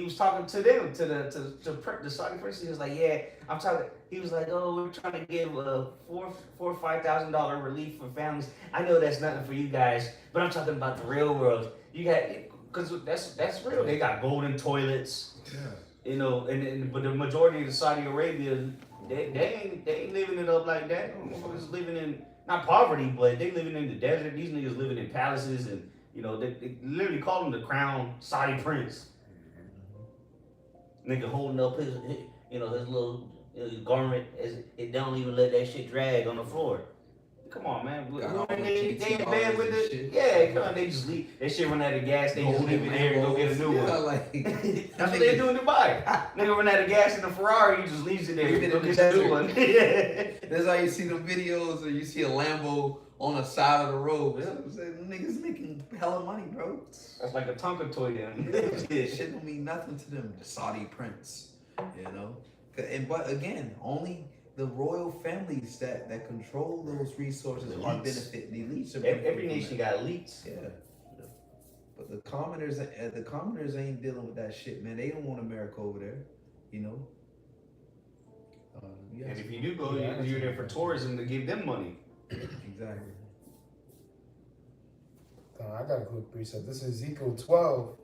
was talking to them, to the Saudi prince. He was like, yeah, I'm talking. He was like, oh, we're trying to give $4,000 or $5,000 relief for families. I know that's nothing for you guys, but I'm talking about the real world. You got, because that's real. They got golden toilets. Yeah. But the majority of the Saudi Arabia, they ain't living it up like that. Motherfuckers living in not poverty, but they living in the desert. These niggas living in palaces, and they literally call him the crown Saudi prince. Nigga holding up his little garment as it don't even let that shit drag on the floor. Come on, man. They in bed with it. Yeah, come on. They just leave. That shit run out of gas. They just leave it there and go get a new one. That's what they do in Dubai. Nigga run out of gas in a Ferrari. He just leaves it there. Go get a new one. That's how you see the videos, or you see a Lambo on the side of the road. Niggas making hella money, bro. That's like a Tonka toy, then. Shit don't mean nothing to them. The Saudi prince, But again, only the royal families that control those resources are benefiting. The elites are benefiting. Every nation got elites. Yeah. But the commoners ain't dealing with that shit, man. They don't want America over there, And if you do go, you're there for tourism to give them money. Exactly. I got a quick precept. This is Ezekiel 12,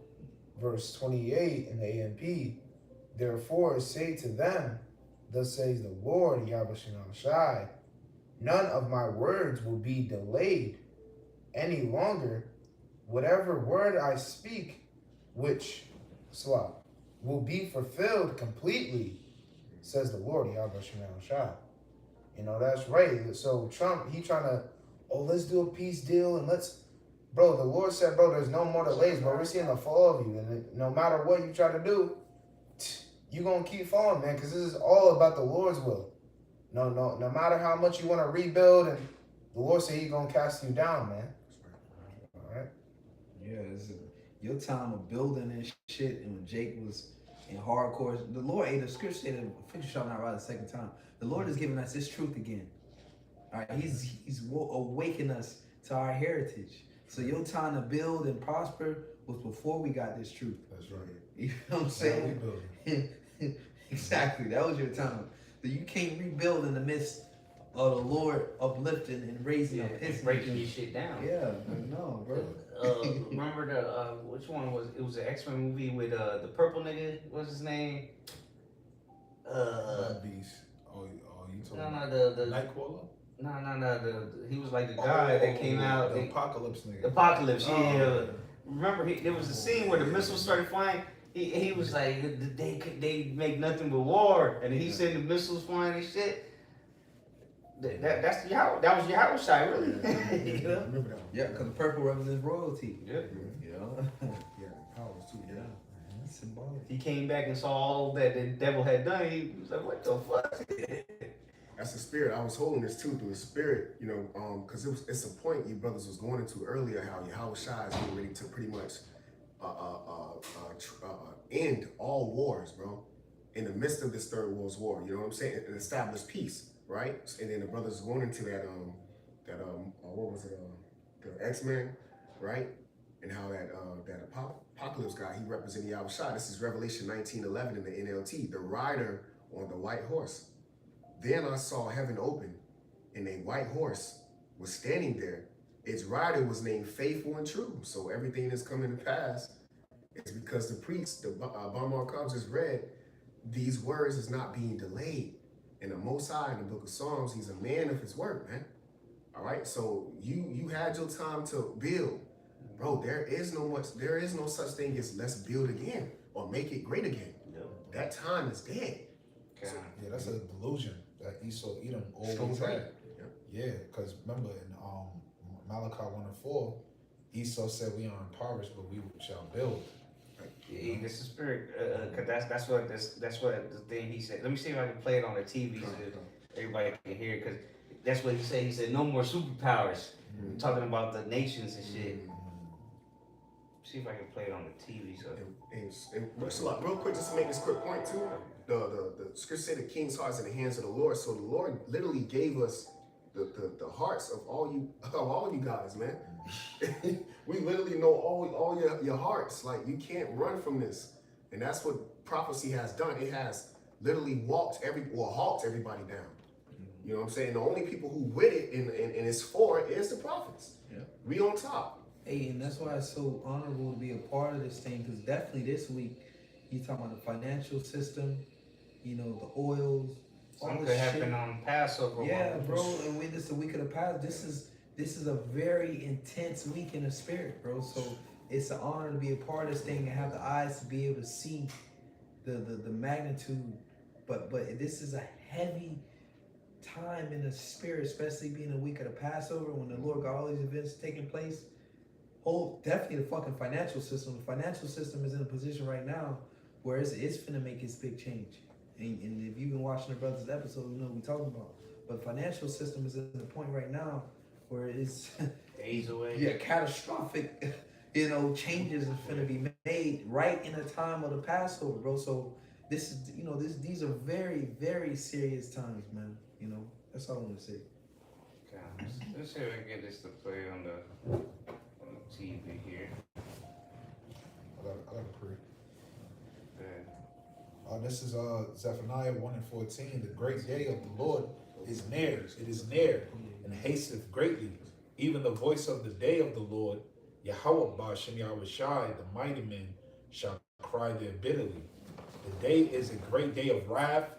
verse 28 in the AMP. Therefore say to them, thus says the Lord, Yahweh Shai, none of my words will be delayed any longer. Whatever word I speak, which will be fulfilled completely, says the Lord, Yahweh Shai. That's right. So Trump, he trying to, let's do a peace deal and bro, the Lord said, bro, there's no more delays, bro. We're seeing the fall of you. And no matter what you try to do, you're going to keep falling, man, because this is all about the Lord's will. No matter how much you want to rebuild, and the Lord said he's going to cast you down, man. All right? Yeah, it's your time of building and shit, and when Jake was in hardcore, the Lord, the scripture said, "Finish shall not rise the second time." The Lord is giving us His truth again. All right, He's awakening us to our heritage. So your time to build and prosper was before we got this truth. That's right. You know what I'm saying? Exactly. That was your time. So you can't rebuild in the midst of the Lord uplifting and raising up His breaking your shit down. Yeah, no, bro. Remember remember the which one was it? Was an X-Men movie with the purple nigga. What's his name? That beast. Oh, you talking No, about the Nightcrawler? no. He was like the guy that came out. The Apocalypse nigga. Apocalypse. Yeah. Oh. Remember, there was a scene where the missiles started flying. He was like, they make nothing but war, and he sent the missiles flying and shit. That was your house shot, really. You know? Remember that one? Yeah, because the purple represents royalty. Yeah. You know? Yeah, powers too. Yeah. It's symbolic. He came back and saw all that the devil had done. He was like, what the fuck? That's the spirit. I was holding this too through the spirit, you know, because it's a point you brothers was going into earlier, how Yahweh Shai is getting ready to pretty much end all wars, bro. In the midst of this third world war, you know what I'm saying, and establish peace, right? And then the brothers going into that what was it, the X-Men, right? And how that apocalypse guy, he represented Yahweh Shai. This is Revelation 19:11 in the NLT, the rider on the white horse. Then I saw heaven open, and a white horse was standing there. Its rider was named Faithful and True. So everything that's coming to pass is because the priest, the Bamar Cobb just read, these words is not being delayed. And the Most High in the book of Psalms, he's a man of his word, man. All right, so you had your time to build. Bro, there is no such thing as let's build again or make it great again. Yep. That time is dead. God. Yeah, that's a delusion that Esau Edom always So right. had. Yeah, because remember in Malachi 1:4, Esau said we are impoverished, but we shall build. Yeah, this is spirit. Cause that's what the thing he said. Let me see if I can play it on the TV so everybody can hear. Cause that's what he said. He said no more superpowers. Talking about the nations and shit. See if I can play it on the TV. So. And so, real quick, just to make this quick point too, the scripture said the king's heart is in the hands of the Lord. So the Lord literally gave us the hearts of all you guys, man. We literally know all your hearts. Like, you can't run from this, and that's what prophecy has done. It has literally halked everybody down. You know what I'm saying? The only people who with it and it's for is the prophets. Yeah. We on top. Hey, and that's why it's so honorable to be a part of this thing, because definitely this week, you talking about the financial system, you know, the oils, all Something this could shit. happen on Passover. Yeah, bro, and when this is the week of the past, this is a very intense week in the spirit, bro. So it's an honor to be a part of this thing and have the eyes to be able to see the magnitude. But this is a heavy time in the spirit, especially being a week of the Passover when the Lord got all these events taking place. Oh, definitely the fucking financial system. The financial system is in a position right now where it's finna make its big change. And if you've been watching the brothers episode, you know what we're talking about. But the financial system is at the point right now where it's Days away. yeah, catastrophic, you know, changes are finna be made right in the time of the Passover, bro. So this is, you know, these are very, very serious times, man. You know, that's all I want to say. God, let's see if I can get this to play on the TV here. I got a pray. Okay. This is Zephaniah 1:14. The great day of the Lord is near. It is near and hasteth greatly. Even the voice of the day of the Lord, Yahweh Bashem Yahweh Shai, the mighty men, shall cry there bitterly. The day is a great day of wrath,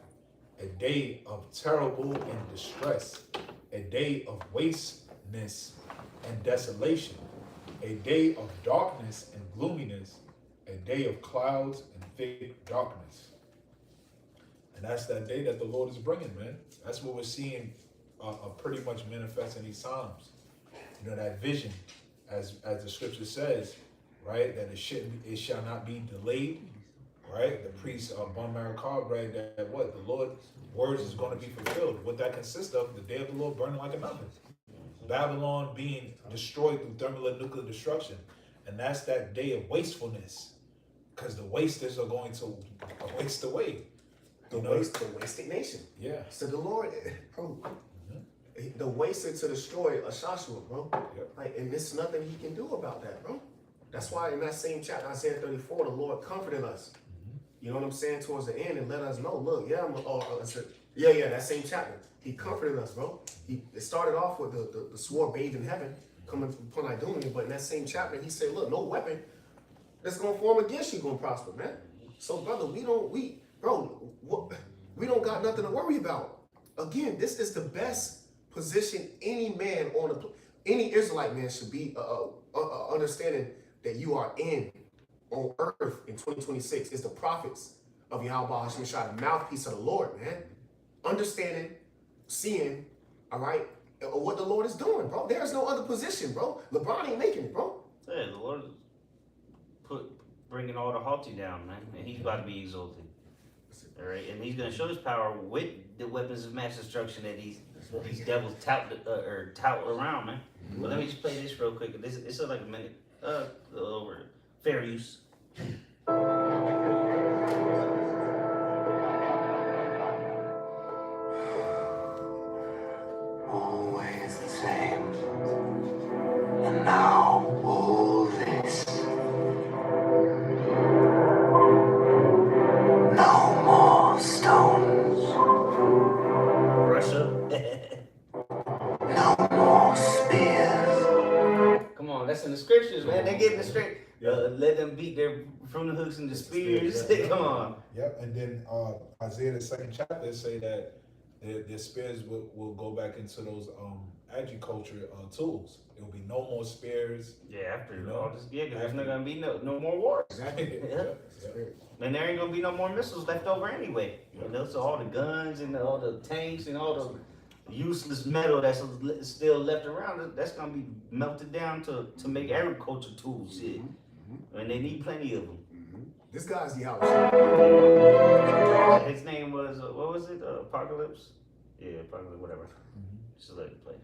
a day of terrible and distress, a day of wasteness and desolation, a day of darkness and gloominess, a day of clouds and thick darkness. And that's that day that the Lord is bringing, man. That's what we're seeing pretty much manifest in these times. You know, that vision, as the scripture says, right, that it shall not be delayed, right? The priest Bon Maricard read that what the Lord's words is going to be fulfilled. What that consists of, the day of the Lord burning like an oven. Babylon being destroyed through thermal and nuclear destruction. And that's that day of wastefulness. Because the wasters are going to waste away. The wasted nation. Yeah. So the Lord, bro, the waster to destroy a Joshua, bro. Yep. Like, and there's nothing he can do about that, bro. That's why in that same chapter, Isaiah 34, the Lord comforted us. You know what I'm saying? Towards the end, and let us know, look, that same chapter. He comforted us, bro. It started off with the sword bathed in heaven, coming upon thy doing. But in that same chapter, he said, look, no weapon that's gonna form against you gonna prosper, man. So, brother, we don't got nothing to worry about. Again, this is the best position any man any Israelite man should be understanding that you are on earth in 2026 is the prophets of Yahweh Hashem Shai, the mouthpiece of the Lord, man. Understanding, seeing, all right, what the Lord is doing, bro. There's no other position, bro. LeBron ain't making it, bro. Yeah, the Lord bringing all the haughty down, man, and he's about to be exalted. All right, and he's gonna show his power with the weapons of mass destruction that these devils tout around, man. But let me just play this real quick. It's like a minute. Over fair use. Always the same. And now all this. No more stones. Russia. No more spears. Come on, that's in the scriptures, man. They're getting it straight. Let them beat their pruning hooks and the spears. Come on. Yep, and then Isaiah the 2nd chapter say that their spears will go back into those agriculture tools. There will be no more spears. Yeah, after all this, because there's not gonna be no more wars. Exactly. And there ain't gonna be no more missiles left over anyway. You know, so all the guns and all the tanks and all the useless metal that's still left around, that's gonna be melted down to make agriculture tools. Shit. And they need plenty of them. This guy's Yahweh. His name was, what was it? Apocalypse? Yeah, Apocalypse, whatever. Just let it play.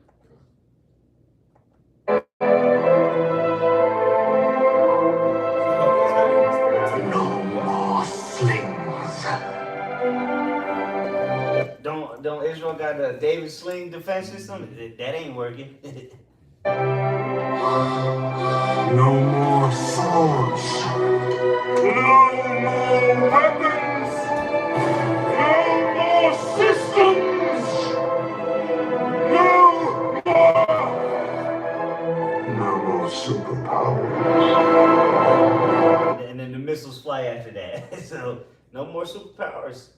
No more slings. Don't Israel got a David Sling defense system? That ain't working. No more swords. No more weapons. No more systems. No more superpowers. And then the missiles fly after that. So no more superpowers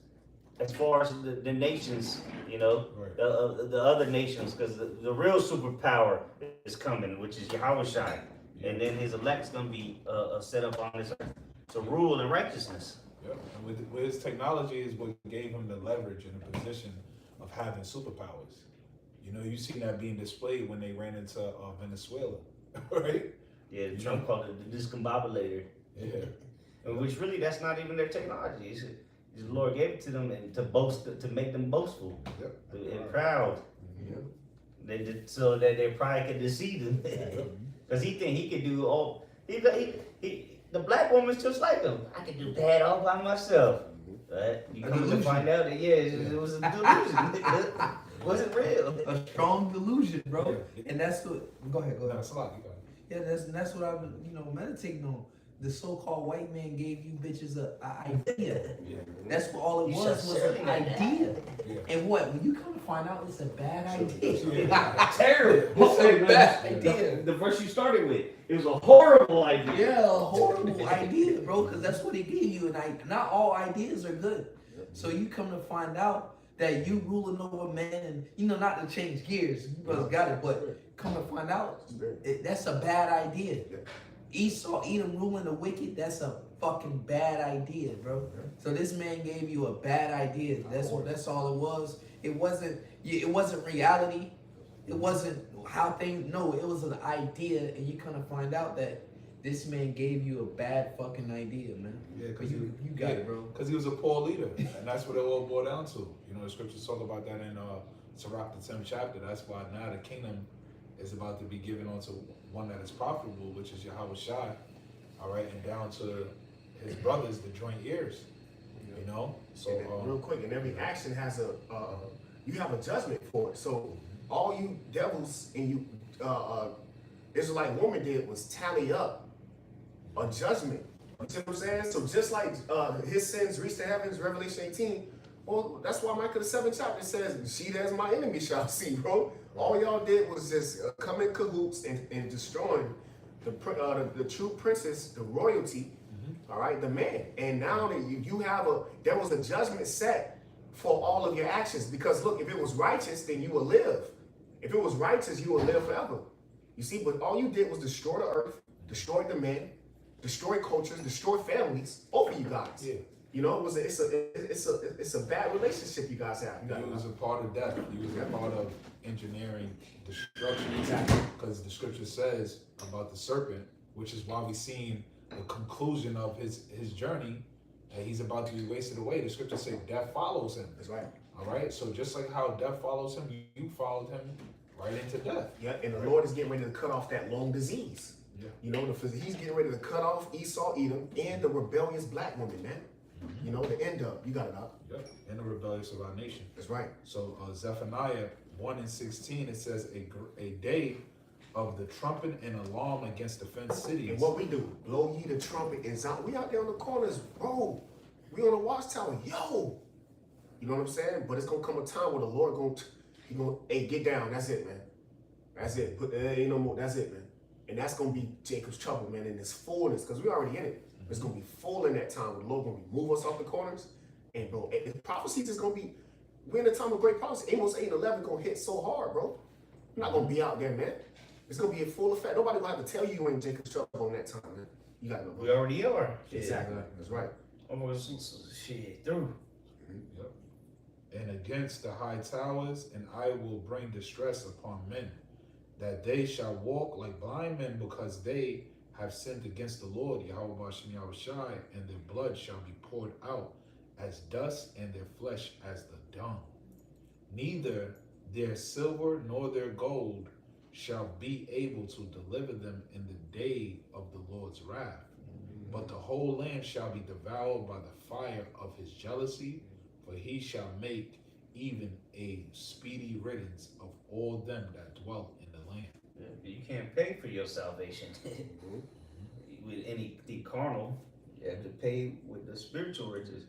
as far as the nations, you know, Right. the other nations, because the real superpower is coming, which is Yahweh Shai. And then his elect's going to be set up on this earth to rule in righteousness. Yep. And with his technology is what gave him the leverage and the position of having superpowers. You know, you seen that being displayed when they ran into Venezuela, right? Yeah, Trump called it the discombobulator. Yeah. And which really, that's not even their technology. The Lord gave it to them and to make them boastful and proud. So that their pride could deceive them. Because he think he could do all. The black woman's just like him. I can do that all by myself. Right? You come to find out that it was a delusion. It wasn't real. A strong delusion, bro. And that's what. Go ahead. No, it's a lot. You got it. Yeah, that's what I've been, meditating on. The so-called white man gave you bitches an idea. Yeah. That's what all it You was should an say idea. Yeah. And what? When you come to find out, it's a bad idea. Yeah. Terrible. It's a bad idea. The verse you started with, it was a horrible idea. Yeah, a horrible idea, bro. Because that's what he gave you, and not all ideas are good. So you come to find out that you ruling over man, and not to change gears. You brothers got it, but come to find out, that's a bad idea. Esau, Edom ruling the wicked, that's a fucking bad idea, bro. So this man gave you a bad idea. That's all it was. It wasn't reality. It wasn't how things, no, it was an idea, and you kind of find out that this man gave you a bad fucking idea, man. Yeah, because you got it, bro. Because he was a poor leader, and that's what it all boiled down to. The scriptures talk about that in Sirach, the 10th chapter. That's why now the kingdom is about to be given onto one that is profitable, which is Yahweh Shai, all right, and down to his brothers, the joint heirs, So real quick, and every action has you have a judgment for it. So all you devils and you Israelite woman did was tally up a judgment. You see what I'm saying? So just like his sins reached the heavens, Revelation 18. Well, that's why Micah the 7th chapter says, "She that is my enemy shall see," bro. All y'all did was just come in cahoots and destroying the true princess, the royalty, all right, the man. And now that you have there was a judgment set for all of your actions. Because look, if it was righteous, then you will live. If it was righteous, you will live forever. You see, but all you did was destroy the earth, destroy the men, destroy cultures, destroy families, both of you guys. Yeah. You know, it's a bad relationship you guys have. He was a part of death. He was a part of engineering destruction. Because the scripture says about the serpent, which is why we seen the conclusion of his journey, that he's about to be wasted away. The scripture says death follows him. That's right. All right. So just like how death follows him, you followed him right into death. Yeah, and the Lord is getting ready to cut off that long disease. Yeah. You know, he's getting ready to cut off Esau, Edom, and the rebellious black woman, man. You know, the end of, you got it out. Yep. And the rebellious of our nation. That's right. So Zephaniah 1:16, it says a day of the trumpet and alarm against the fenced cities. And what we do, blow ye the trumpet and sound. We out there on the corners, bro. We on the watchtower, yo. You know what I'm saying? But it's gonna come a time where the Lord hey, get down. That's it, man. That's it. Ain't no more. That's it, man. And that's gonna be Jacob's trouble, man, in this fullness, because we already in it. It's gonna be full in that time where the Lord gonna remove us off the corners. And bro, the prophecies is gonna be, we're in a time of great prophecy. Amos 8:11 gonna hit so hard, bro. You're not gonna be out there, man. It's gonna be in full effect. Nobody gonna have to tell you you in Jacob's trouble in that time, man. You gotta know. We already are. Exactly. That's right. Almost shit through. Yep. And against the high towers, and I will bring distress upon men, that they shall walk like blind men, because they have sinned against the Lord, Yahweh Bashem Yahushai, and their blood shall be poured out as dust, and their flesh as the dung. Neither their silver nor their gold shall be able to deliver them in the day of the Lord's wrath. But the whole land shall be devoured by the fire of his jealousy, for he shall make even a speedy riddance of all them that dwell in the land. You can't pay for your salvation with anything carnal. You have to pay with the spiritual riches.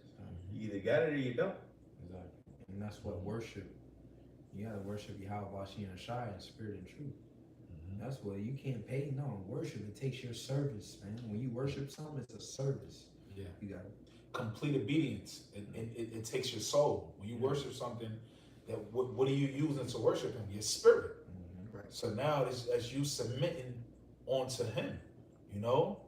You either got it or you don't. Exactly. And that's what worship. You gotta worship Yahweh Bashem Yahushai in spirit and truth. That's what you can't pay. No, worship, it takes your service, man. When you worship something, it's a service. Yeah. You got Complete obedience. It takes your soul. When you worship something, that what are you using to worship him? Your spirit. Right. So now as you submitting onto him, you know.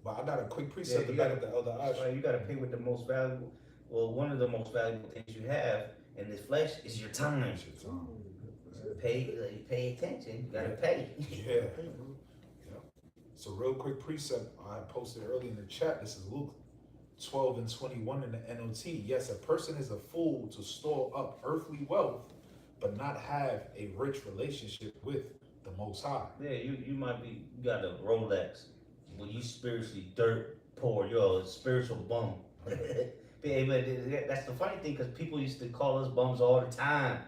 But I got a quick precept you about gotta, the other option. right, you got to pay with the most valuable. Well, one of the most valuable things you have in this flesh is your time. Pay attention. You gotta pay. Yeah. So real quick precept I posted earlier in the chat. This is Luke 12:21 in the NOT. Yes, a person is a fool to store up earthly wealth, but not have a rich relationship with the Most High. Yeah, you might be, you got a Rolex, but you spiritually dirt poor. You're a spiritual bum. Yeah, but that's the funny thing, because people used to call us bums all the time.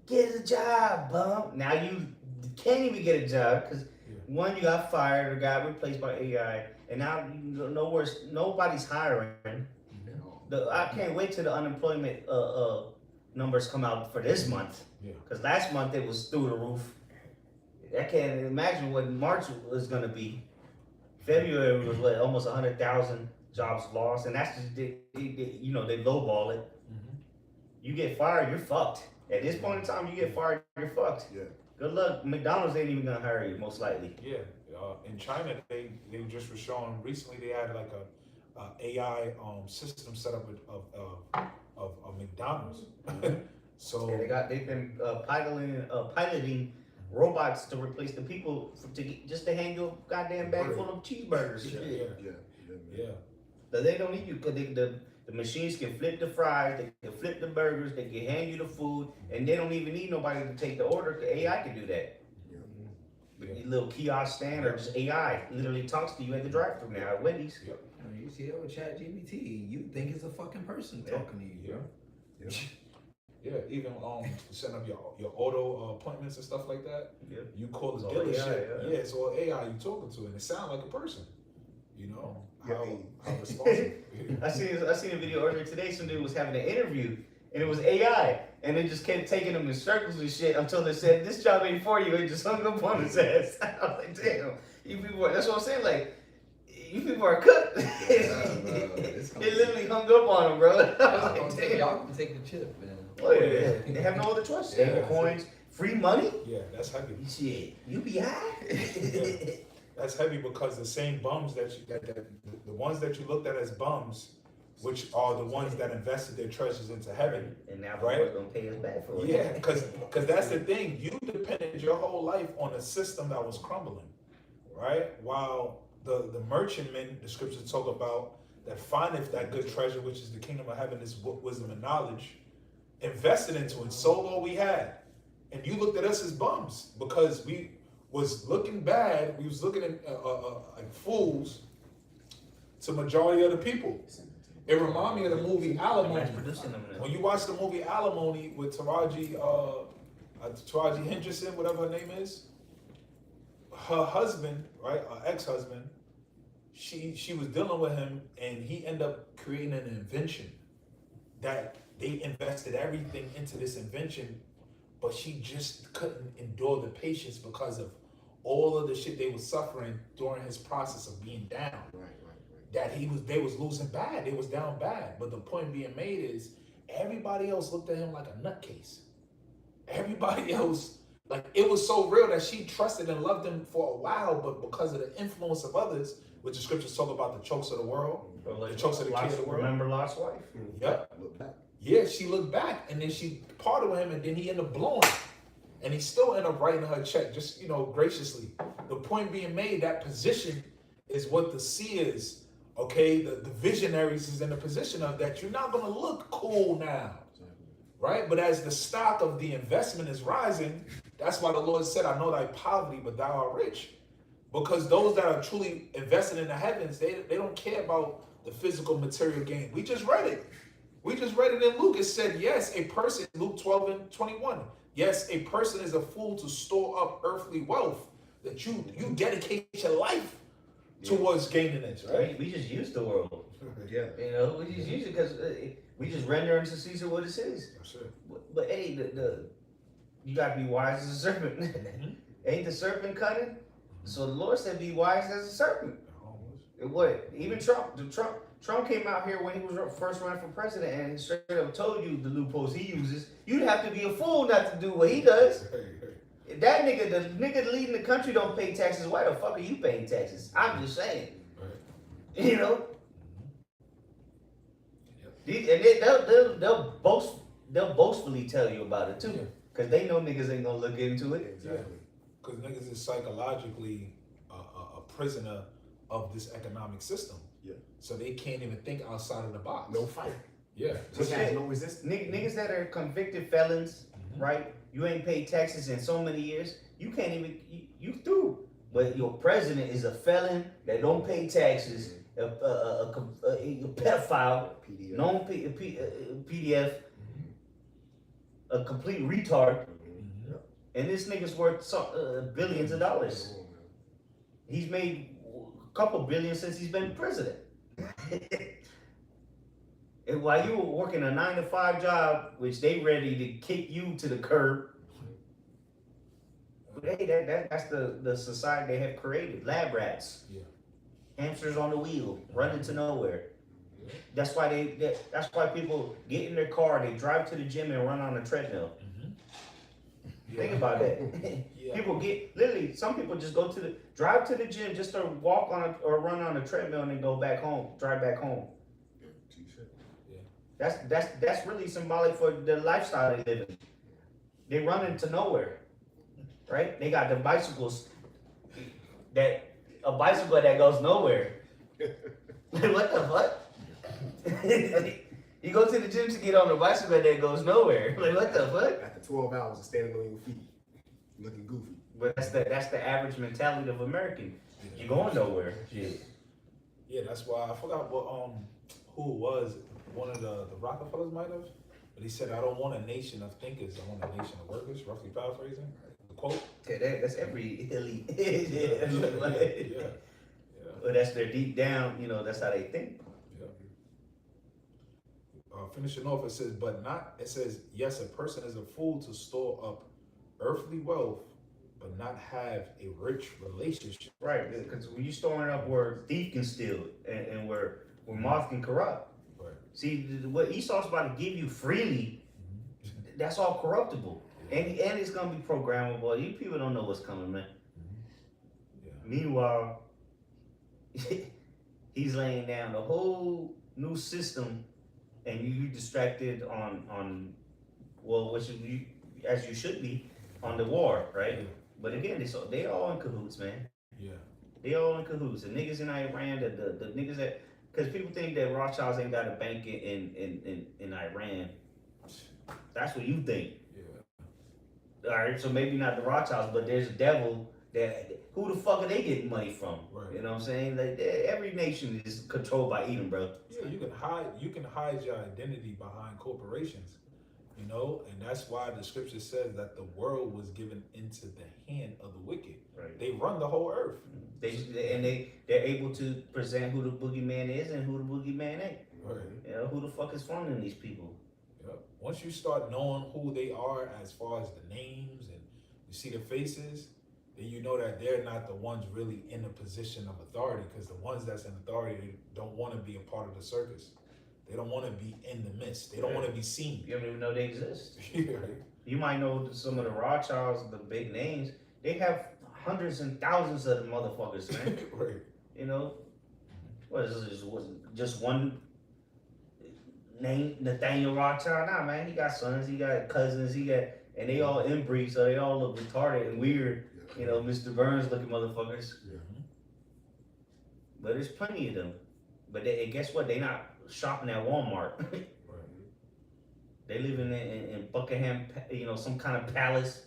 Get a job, bum. Now you can't even get a job because one, you got fired or got replaced by AI, and now nobody's hiring. I can't wait till the unemployment numbers come out for this month, because last month it was through the roof. I can't imagine what March was gonna be. February was what, almost 100,000 jobs lost, and that's just they lowball it. You get fired, you're fucked. At this point in time, you get fired, you're fucked. Yeah. Good luck. McDonald's ain't even gonna hire you, most likely. Yeah. In China, they just were showing recently. They had like a AI system set up of McDonald's. So Yeah, they've been piloting robots to replace the people just to hang your goddamn bag full of cheeseburgers. Yeah. But they don't need you, because the machines can flip the fries, they can flip the burgers, they can hand you the food, and they don't even need nobody to take the order. The AI can do that. The little kiosk stand or just AI literally talks to you at the drive-thru now at Wendy's. I mean, you see that with ChatGPT, you think it's a fucking person talking to you, bro. Yeah, even setting up your auto appointments and stuff like that. Yeah. You call the It's all dealership. AI, Yeah, it's all AI you talking to, and it sounds like a person. You know Yeah. how responsive. I seen a video earlier today. Some dude was having an interview, and it was AI. And they just kept taking him in circles and shit until they said, this job ain't for you, and just hung up on his ass. I was like, damn, you people are, that's what I'm saying, like, you people are cooked. They literally hung up on him, bro. I was like, damn. Y'all can take the chip, man. Oh, yeah. They have no other choice. Stable coins, free money. Yeah, that's heavy. Shit, you be high. Yeah. That's heavy because the same bums that the ones that you looked at as bums, which are the ones that invested their treasures into heaven. And now right? we're gonna pay us back for it. Yeah, because that's the thing. You depended your whole life on a system that was crumbling, right? While the merchantmen, the scriptures talk about, that findeth that good treasure, which is the kingdom of heaven, is wisdom and knowledge, invested into it, sold all we had. And you looked at us as bums because we was looking bad. We was looking at like fools to majority of the people. It reminded me of the movie Alimony. When you watch the movie Alimony with Taraji Henderson, whatever her name is, her husband, right, her ex-husband, she was dealing with him, and he ended up creating an invention that they invested everything into this invention, but she just couldn't endure the patience because of all of the shit they were suffering during his process of being down. Right. That they was losing bad, they was down bad. But the point being made is everybody else looked at him like a nutcase. Everybody else, like, it was so real that she trusted and loved him for a while, but because of the influence of others, which the scriptures talk about, the chokes of the world, the chokes of the kids of the world. Remember Lot's wife? Yep. Look back. Yeah, she looked back, and then she parted with him, and then he ended up blowing her. And he still ended up writing her a check, just, graciously. The point being made, that position is what the seers, okay, the visionaries is in the position of that. You're not going to look cool now, right? But as the stock of the investment is rising, that's why the Lord said, I know thy poverty, but thou art rich. Because those that are truly invested in the heavens, they don't care about the physical material gain. We just read it. We just read it in Luke. It said, yes, a person, Luke 12:21, yes, a person is a fool to store up earthly wealth, that you dedicate your life towards gaining it, right? We just use the world. Yeah. We just use it because we just render unto Caesar what it is. That's it. But hey, you gotta be wise as a serpent. Ain't the serpent cunning? So the Lord said, be wise as a serpent. What? Even Trump came out here when he was first running for president and straight up told you the loopholes he uses. You'd have to be a fool not to do what he does. That nigga, the nigga leading the country don't pay taxes. Why the fuck are you paying taxes? I'm just saying. Right. And they'll boastfully tell you about it too, because they know niggas ain't gonna look into it. Exactly. Because niggas is psychologically a prisoner of this economic system. Yeah. So they can't even think outside of the box. No fight. Yeah. Just has no resistance. Niggas that are convicted felons, right? You ain't paid taxes in so many years. You can't even, you through. But your president is a felon that don't pay taxes, a pedophile, PDF. known PDF, a complete retard. And this nigga's worth billions of dollars. He's made a couple billion since he's been president. And while you were working a 9-to-5 job, which they ready to kick you to the curb, but hey, that's the society they have created. Lab rats, hamsters on the wheel, running to nowhere. That's why that's why people get in their car, they drive to the gym and run on a treadmill. Think about that. People literally, some people just drive to the gym just to walk on or run on a treadmill and then go back home, drive back home. That's really symbolic for the lifestyle they live in. They run into nowhere, right? They got the bicycles, a bicycle that goes nowhere. What the fuck? You go to the gym to get on a bicycle that goes nowhere. Like, what the fuck? After 12 hours of standing on your feet, looking goofy. But that's the average mentality of American. You're going nowhere. Shit. Yeah, that's why I forgot what who it was. One of the Rockefellers might have, but he said, "I don't want a nation of thinkers. I want a nation of workers." Roughly paraphrasing the quote. Okay, that's every elite. Yeah. But that's their deep down. That's how they think. Yeah. finishing off, it says, it says, yes, a person is a fool to store up earthly wealth, but not have a rich relationship. Right, because when you storing up where thief can steal and where moth can corrupt. Right. See, what Esau's about to give you freely, that's all corruptible. And it's gonna be programmable. You people don't know what's coming, man. Yeah. Meanwhile, he's laying down the whole new system, and you distracted on well, which you as you should be on the war, right? Yeah. But again, they all in cahoots, man. Yeah. They all in cahoots. The niggas in Iran, the niggas that, because people think that Rothschilds ain't got a bank in Iran. That's what you think. Yeah. All right, so maybe not the Rothschilds, but there's a devil that. Who the fuck are they getting money from? Right. You know what I'm saying? Like every nation is controlled by Edom, bro. Yeah, you can hide your identity behind corporations, you know, and that's why the scripture says that the world was given into the hand of the wicked. Right. They run the whole earth. They're able to present who the boogeyman is and who the boogeyman ain't. Right. You know, who the fuck is funding these people? Yep. Once you start knowing who they are as far as the names and you see the faces, then you know that they're not the ones really in a position of authority, because the ones that's in authority don't want to be a part of the circus. They don't want to be in the midst. They don't want to be seen. You don't even know they exist. Right. You might know some of the Rothschilds, the big names. They have hundreds and thousands of the motherfuckers, man. Right. You know, what is this? Just one name, Nathaniel Rothschild? Nah, man. He got sons, he got cousins, and they all inbreed, so they all look retarded and weird. You know, Mr. Burns looking motherfuckers. Yeah. But there's plenty of them. But guess what? They not shopping at Walmart. Right. They living in Buckingham, you know, some kind of palace,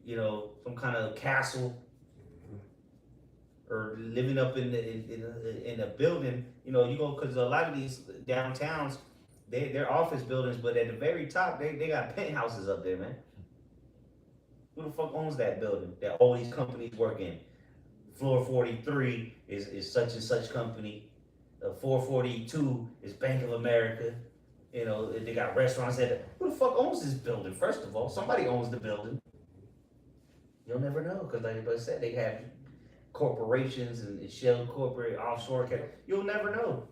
you know, some kind of castle, or living up in a building. You know, you go, because a lot of these downtowns, they're office buildings, but at the very top, they got penthouses up there, man. Who the fuck owns that building that all these companies work in? Floor 43 is such and such company. 442 is Bank of America. You know, they got restaurants that. Who the fuck owns this building? First of all, somebody owns the building. You'll never know, because like I said, they have corporations and shell corporate offshore. You'll never know.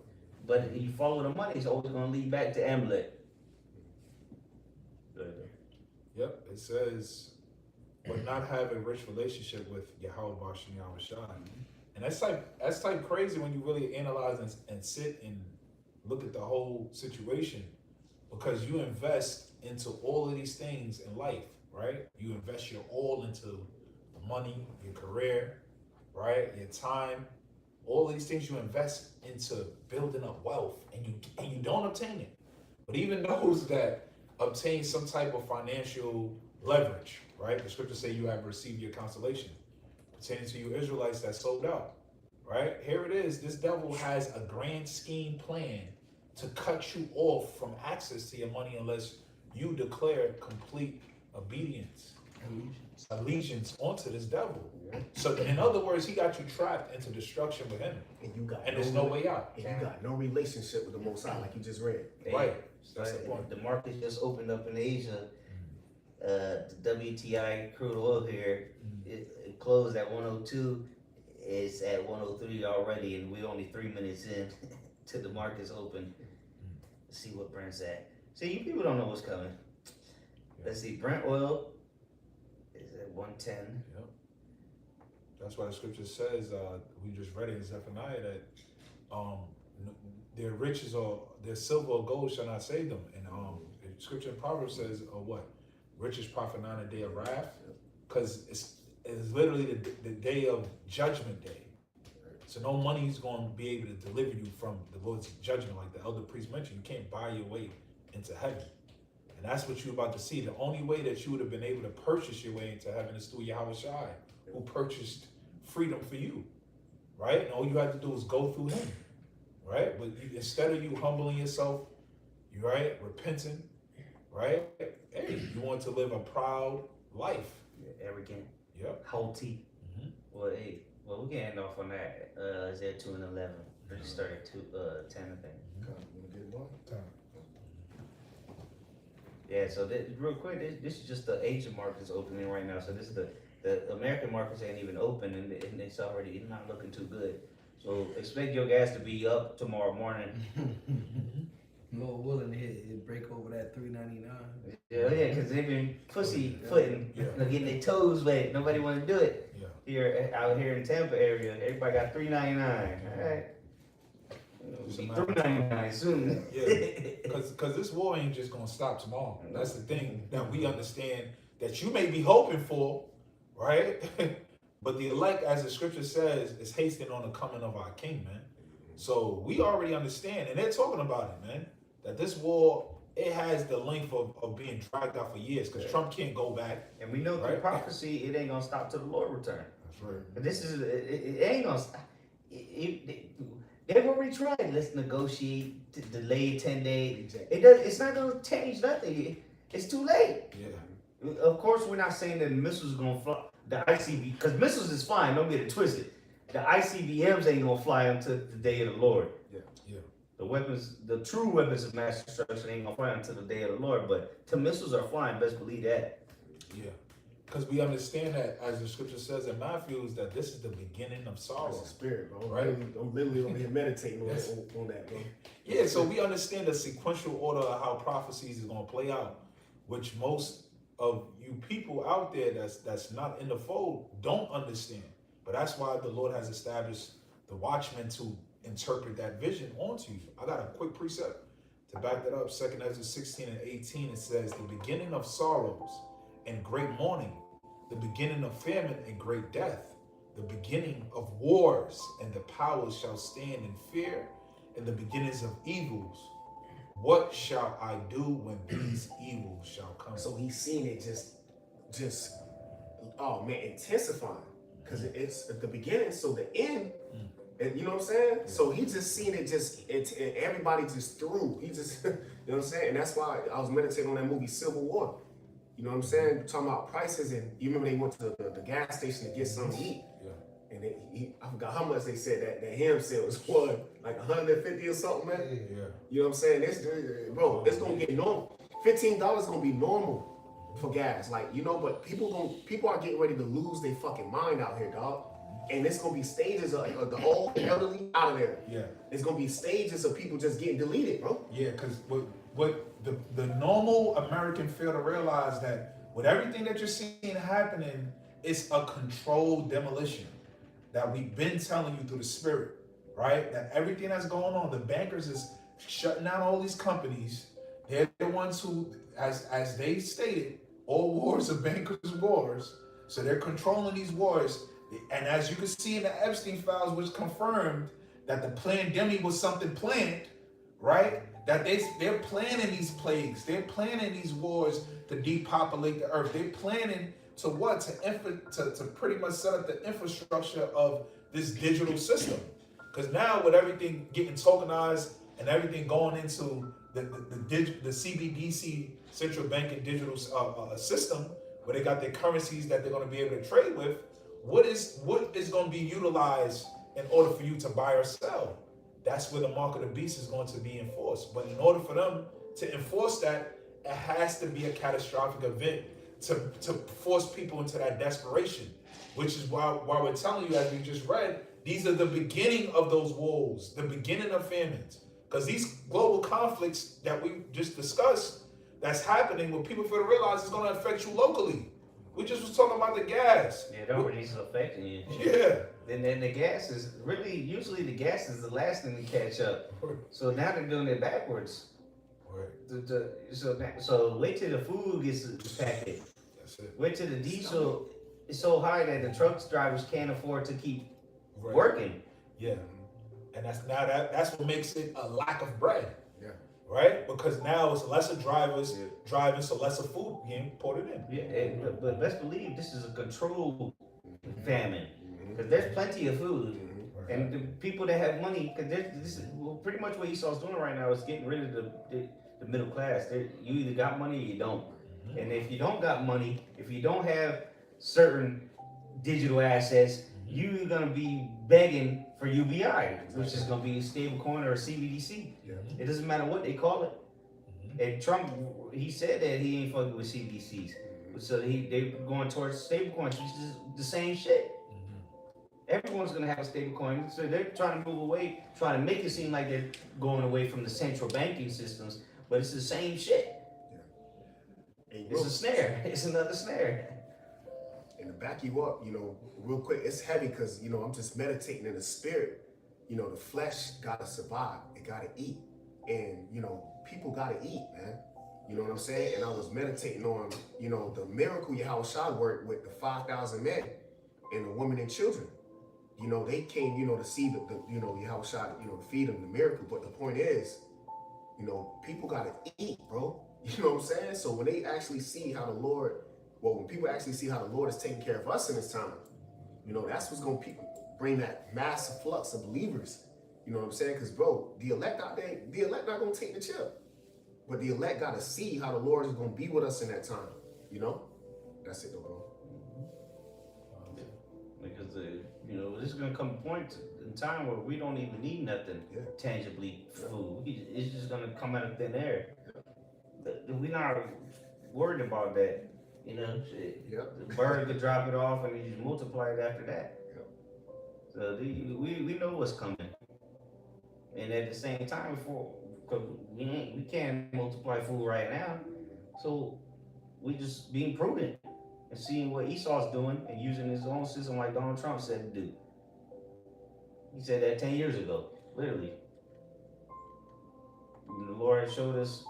But if you follow the money, it's always going to lead back to Amalek. Yep. It says, but not have a rich relationship with Yahweh Bashem Yahweh Shai. And that's like crazy when you really analyze and sit and look at the whole situation, because you invest into all of these things in life, right? You invest your all into the money, your career, right? Your time, all of these things you invest into building up wealth, and you don't obtain it. But even those that obtain some type of financial leverage, right? The scriptures say you have received your consolation. Pertaining to you Israelites that sold out, right? Here it is. This devil has a grand scheme plan to cut you off from access to your money unless you declare complete obedience, allegiance onto this devil. Yeah. So in other words, he got you trapped into destruction with him, and there's no way out. And you got no relationship with the Most High, like you just read. Right. That's the point. The market just opened up in Asia. The WTI crude oil here, it closed at 102. It's at 103 already, and we're only 3 minutes in to the market's open. Let's see what Brent's at. See, you people don't know what's coming. Let's see, Brent oil is at 110. Yep. That's why the scripture says, we just read it in Zephaniah, that their riches or their silver or gold shall not save them. And the scripture in Proverbs says, what? Riches profit not in a day of wrath, because it's literally the day of judgment day. So no money is going to be able to deliver you from the Lord's judgment, like the elder priest mentioned. You can't buy your way into heaven. And that's what you're about to see. The only way that you would have been able to purchase your way into heaven is through Yahweh Shai, who purchased freedom for you, right? And all you have to do is go through him, right? But instead of you humbling yourself, you right, repenting, right? Hey, you want to live a proud life. Yeah, arrogant. Yep. Haughty. Well, hey, we're getting off on that. Is there 2 and 11? Or just started 10, I think. God, you wanna get it on? Time. Yeah, so real quick, this is just the Asian markets opening right now. So this is the American markets ain't even open, and it's already not looking too good. So expect your gas to be up tomorrow morning. Lord willing, it break over that $3.99. Yeah, because they've been pussyfooting, getting their toes wet. Nobody want to do it. Yeah. Here out here in Tampa area, everybody got $3.99. All right. Just a Be matter of $3.99 soon. Yeah, because this war ain't just gonna stop tomorrow. That's the thing that we understand that you may be hoping for, right? But the elect, as the scripture says, is hastening on the coming of our King, man. So we already understand, and they're talking about it, man, that this war, it has the length of being dragged out for years, because Trump can't go back. And we know through prophecy, it ain't gonna stop till the Lord return. That's right. But this is it ain't gonna stop. They've already tried. Let's negotiate, delay 10 days. It does. It's not gonna change nothing. It's too late. Yeah. Of course, we're not saying that the missiles gonna fly. The ICB, because missiles is fine. Don't get it twisted. The ICBMs ain't gonna fly until the day of the Lord. Yeah. The weapons, the true weapons of mass destruction ain't gonna fly until the day of the Lord. But the missiles are flying. Best believe that. Yeah. Because we understand that, as the scripture says in Matthew, that this is the beginning of sorrow. That's the spirit, bro. Right. I'm literally over here meditating on that, bro. Yeah, so we understand the sequential order of how prophecies is going to play out, which most of you people out there that's not in the fold don't understand. But that's why the Lord has established the watchmen to interpret that vision onto you. I got a quick precept to back that up. 2 Ezra 16 and 18, it says, the beginning of sorrows and great mourning, the beginning of famine and great death, the beginning of wars, and the powers shall stand in fear, and the beginnings of evils. What shall I do when these evils shall come? So he's seen it just oh man, intensifying. Because it's at the beginning, so the end, and you know what I'm saying? So he just seen it and everybody just threw. He just, you know what I'm saying? And that's why I was meditating on that movie Civil War. You know what I'm saying? Talking about prices, and you remember they went to the gas station to get something to eat. Yeah. And I forgot how much they said that ham sale was for, like 150 or something, man. Yeah. You know what I'm saying? Bro, it's gonna get normal. $15 gonna be normal for gas, like, you know. But people are getting ready to lose their fucking mind out here, dog. And it's gonna be stages of the old elderly out of there. Yeah. It's gonna be stages of people just getting deleted, bro. Yeah, because what the normal American fail to realize that with everything that you're seeing happening, it's a controlled demolition that we've been telling you through the spirit, right? That everything that's going on, the bankers is shutting down all these companies. They're the ones who, as they stated, all wars are bankers' wars. So they're controlling these wars. And as you can see in the Epstein files, which confirmed that the pandemic was something planned, right? That they're planning these plagues. They're planning these wars to depopulate the earth. They're planning to what? To pretty much set up the infrastructure of this digital system. Because now with everything getting tokenized and everything going into the CBDC, central banking digital system, where they got their currencies that they're going to be able to trade with, what is going to be utilized in order for you to buy or sell? That's where the mark of the beast is going to be enforced. But in order for them to enforce that, it has to be a catastrophic event to force people into that desperation, which is why we're telling you, as we just read, these are the beginning of those woes, the beginning of famines. Because these global conflicts that we just discussed, that's happening, what people fail to realize is going to affect you locally. We just was talking about the gas. Yeah, it already is affecting you. Yeah. And then the gas is usually the gas is the last thing to catch up. So now they're doing it backwards. Right. So wait till the food gets impacted. That's it. Wait till the diesel is so high that the truck drivers can't afford to keep Right. working. Yeah. And that's what makes it a lack of bread. Yeah. Right? Because now it's lesser drivers driving, so lesser food being ported in. Yeah, but best believe this is a controlled famine. Because there's plenty of food. And the people that have money, because this is pretty much what Esau's doing right now is getting rid of the middle class. You either got money or you don't. And if you don't got money, if you don't have certain digital assets, you're going to be begging for UBI, which is going to be a stable coin or a CBDC. Yeah. It doesn't matter what they call it. And Trump, he said that he ain't fucking with CBCs. So they going towards stablecoins, which is the same shit. Everyone's gonna have a stablecoin, so they're trying to move away, trying to make it seem like they're going away from the central banking systems, but it's the same shit. And It's a snare. It's another snare. And to back you up, real quick, it's heavy because, I'm just meditating in the spirit. The flesh gotta survive. It gotta eat. And, people gotta eat, man. You know what I'm saying? And I was meditating on, the miracle Yahushua worked with the 5,000 men and the women and children. They came, to see the Yahushua, to feed them the miracle. But the point is, people gotta eat, bro. You know what I'm saying? So when they actually see how when people actually see how the Lord is taking care of us in this time, that's what's gonna bring that massive flux of believers. You know what I'm saying? Because, bro, the elect out there, the elect not gonna take the chip. But the elect gotta see how the Lord is gonna be with us in that time. That's it though, bro. Because this is gonna come a point in time where we don't even need nothing tangibly food. It's just gonna come out of thin air. We're not worried about that. Shit. Yep. The bird could drop it off and you just multiply it after that. Yep. So we know what's coming. And at the same time, because we can't multiply food right now, so we just being prudent and seeing what Esau's doing and using his own system like Donald Trump said to do. He said that 10 years ago, literally. And the Lord showed us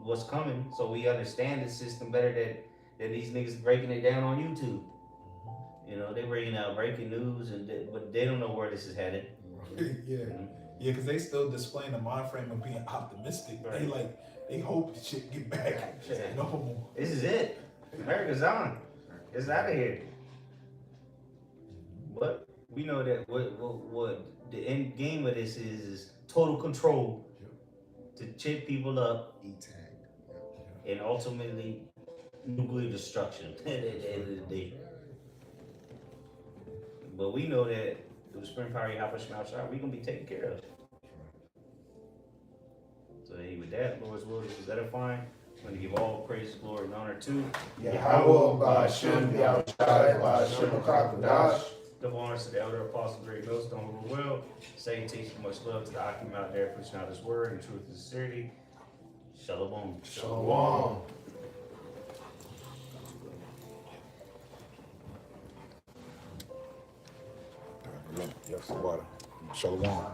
what's coming, so we understand the system better than these niggas breaking it down on YouTube. They bringing out breaking news, but they don't know where this is headed. Yeah, because they still displaying the mind frame of being optimistic. Right. They hope shit get back to normal. This is it. America's on. It's out of here. But we know that what the end game of this is total control to chip people up and ultimately nuclear destruction at the end of the day. But we know that through the spring power Yahushua, we're gonna be taken care of. So with that, Lord's will, this is edifying. I'm going to give all praise, glory, and honor to Yahweh, Ba'ashem, Yahushua, Ba'ashem, Kakadash. double honors to the elder apostle, great millstone, who will say, teach much love to the Akim out there, preaching out his word in truth and sincerity. Shalom. Shalom. Yes, water. Shalom.